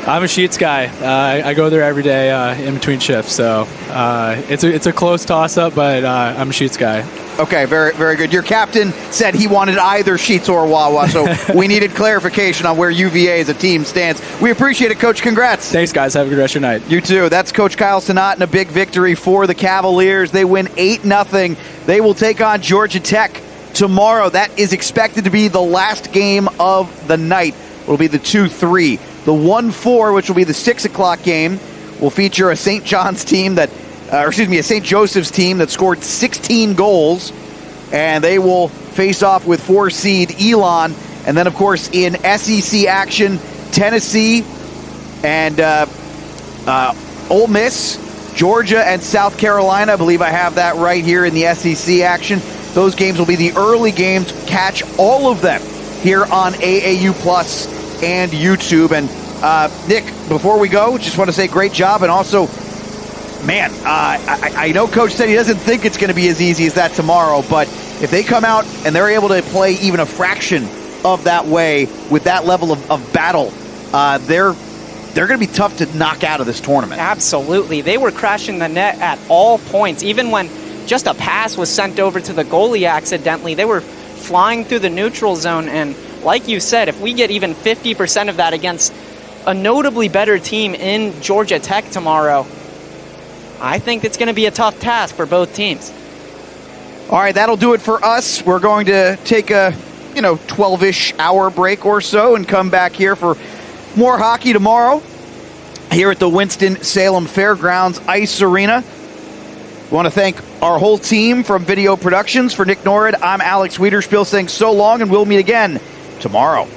I'm a Sheets guy. I go there every day in between shifts, so it's a close toss-up, but I'm a Sheets guy. Okay, very, very good. Your captain said he wanted either Sheets or Wawa, so we needed clarification on where UVA as a team stands. We appreciate it, Coach. Congrats. Thanks, guys. Have a good rest of your night. You too. That's Coach Kyle Sinat and a big victory for the Cavaliers. They win 8-0. They will take on Georgia Tech tomorrow. That is expected to be the last game of the night. It will be the 2-3. The 1-4, which will be the 6 o'clock game, will feature a St. John's team a St. Joseph's team that scored 16 goals, and they will face off with 4-seed Elon. And then, of course, in SEC action, Tennessee and Ole Miss, Georgia, and South Carolina. I believe I have that right here in the SEC action. Those games will be the early games. Catch all of them here on AAU Plus and YouTube. And Nick, before we go, just want to say great job, and also, man, I know Coach said he doesn't think it's going to be as easy as that tomorrow, but if they come out and they're able to play even a fraction of that way with that level of battle, they're going to be tough to knock out of this tournament. Absolutely. They were crashing the net at all points. Even when just a pass was sent over to the goalie accidentally, they were flying through the neutral zone. And like you said, if we get even 50% of that against a notably better team in Georgia Tech tomorrow, I think it's going to be a tough task for both teams. All right, that'll do it for us. We're going to take a 12-ish hour break or so and come back here for more hockey tomorrow here at the Winston-Salem Fairgrounds Ice Arena. We want to thank our whole team from Video Productions. For Nick Norrid, I'm Alex Wiederspiel saying so long, and we'll meet again tomorrow.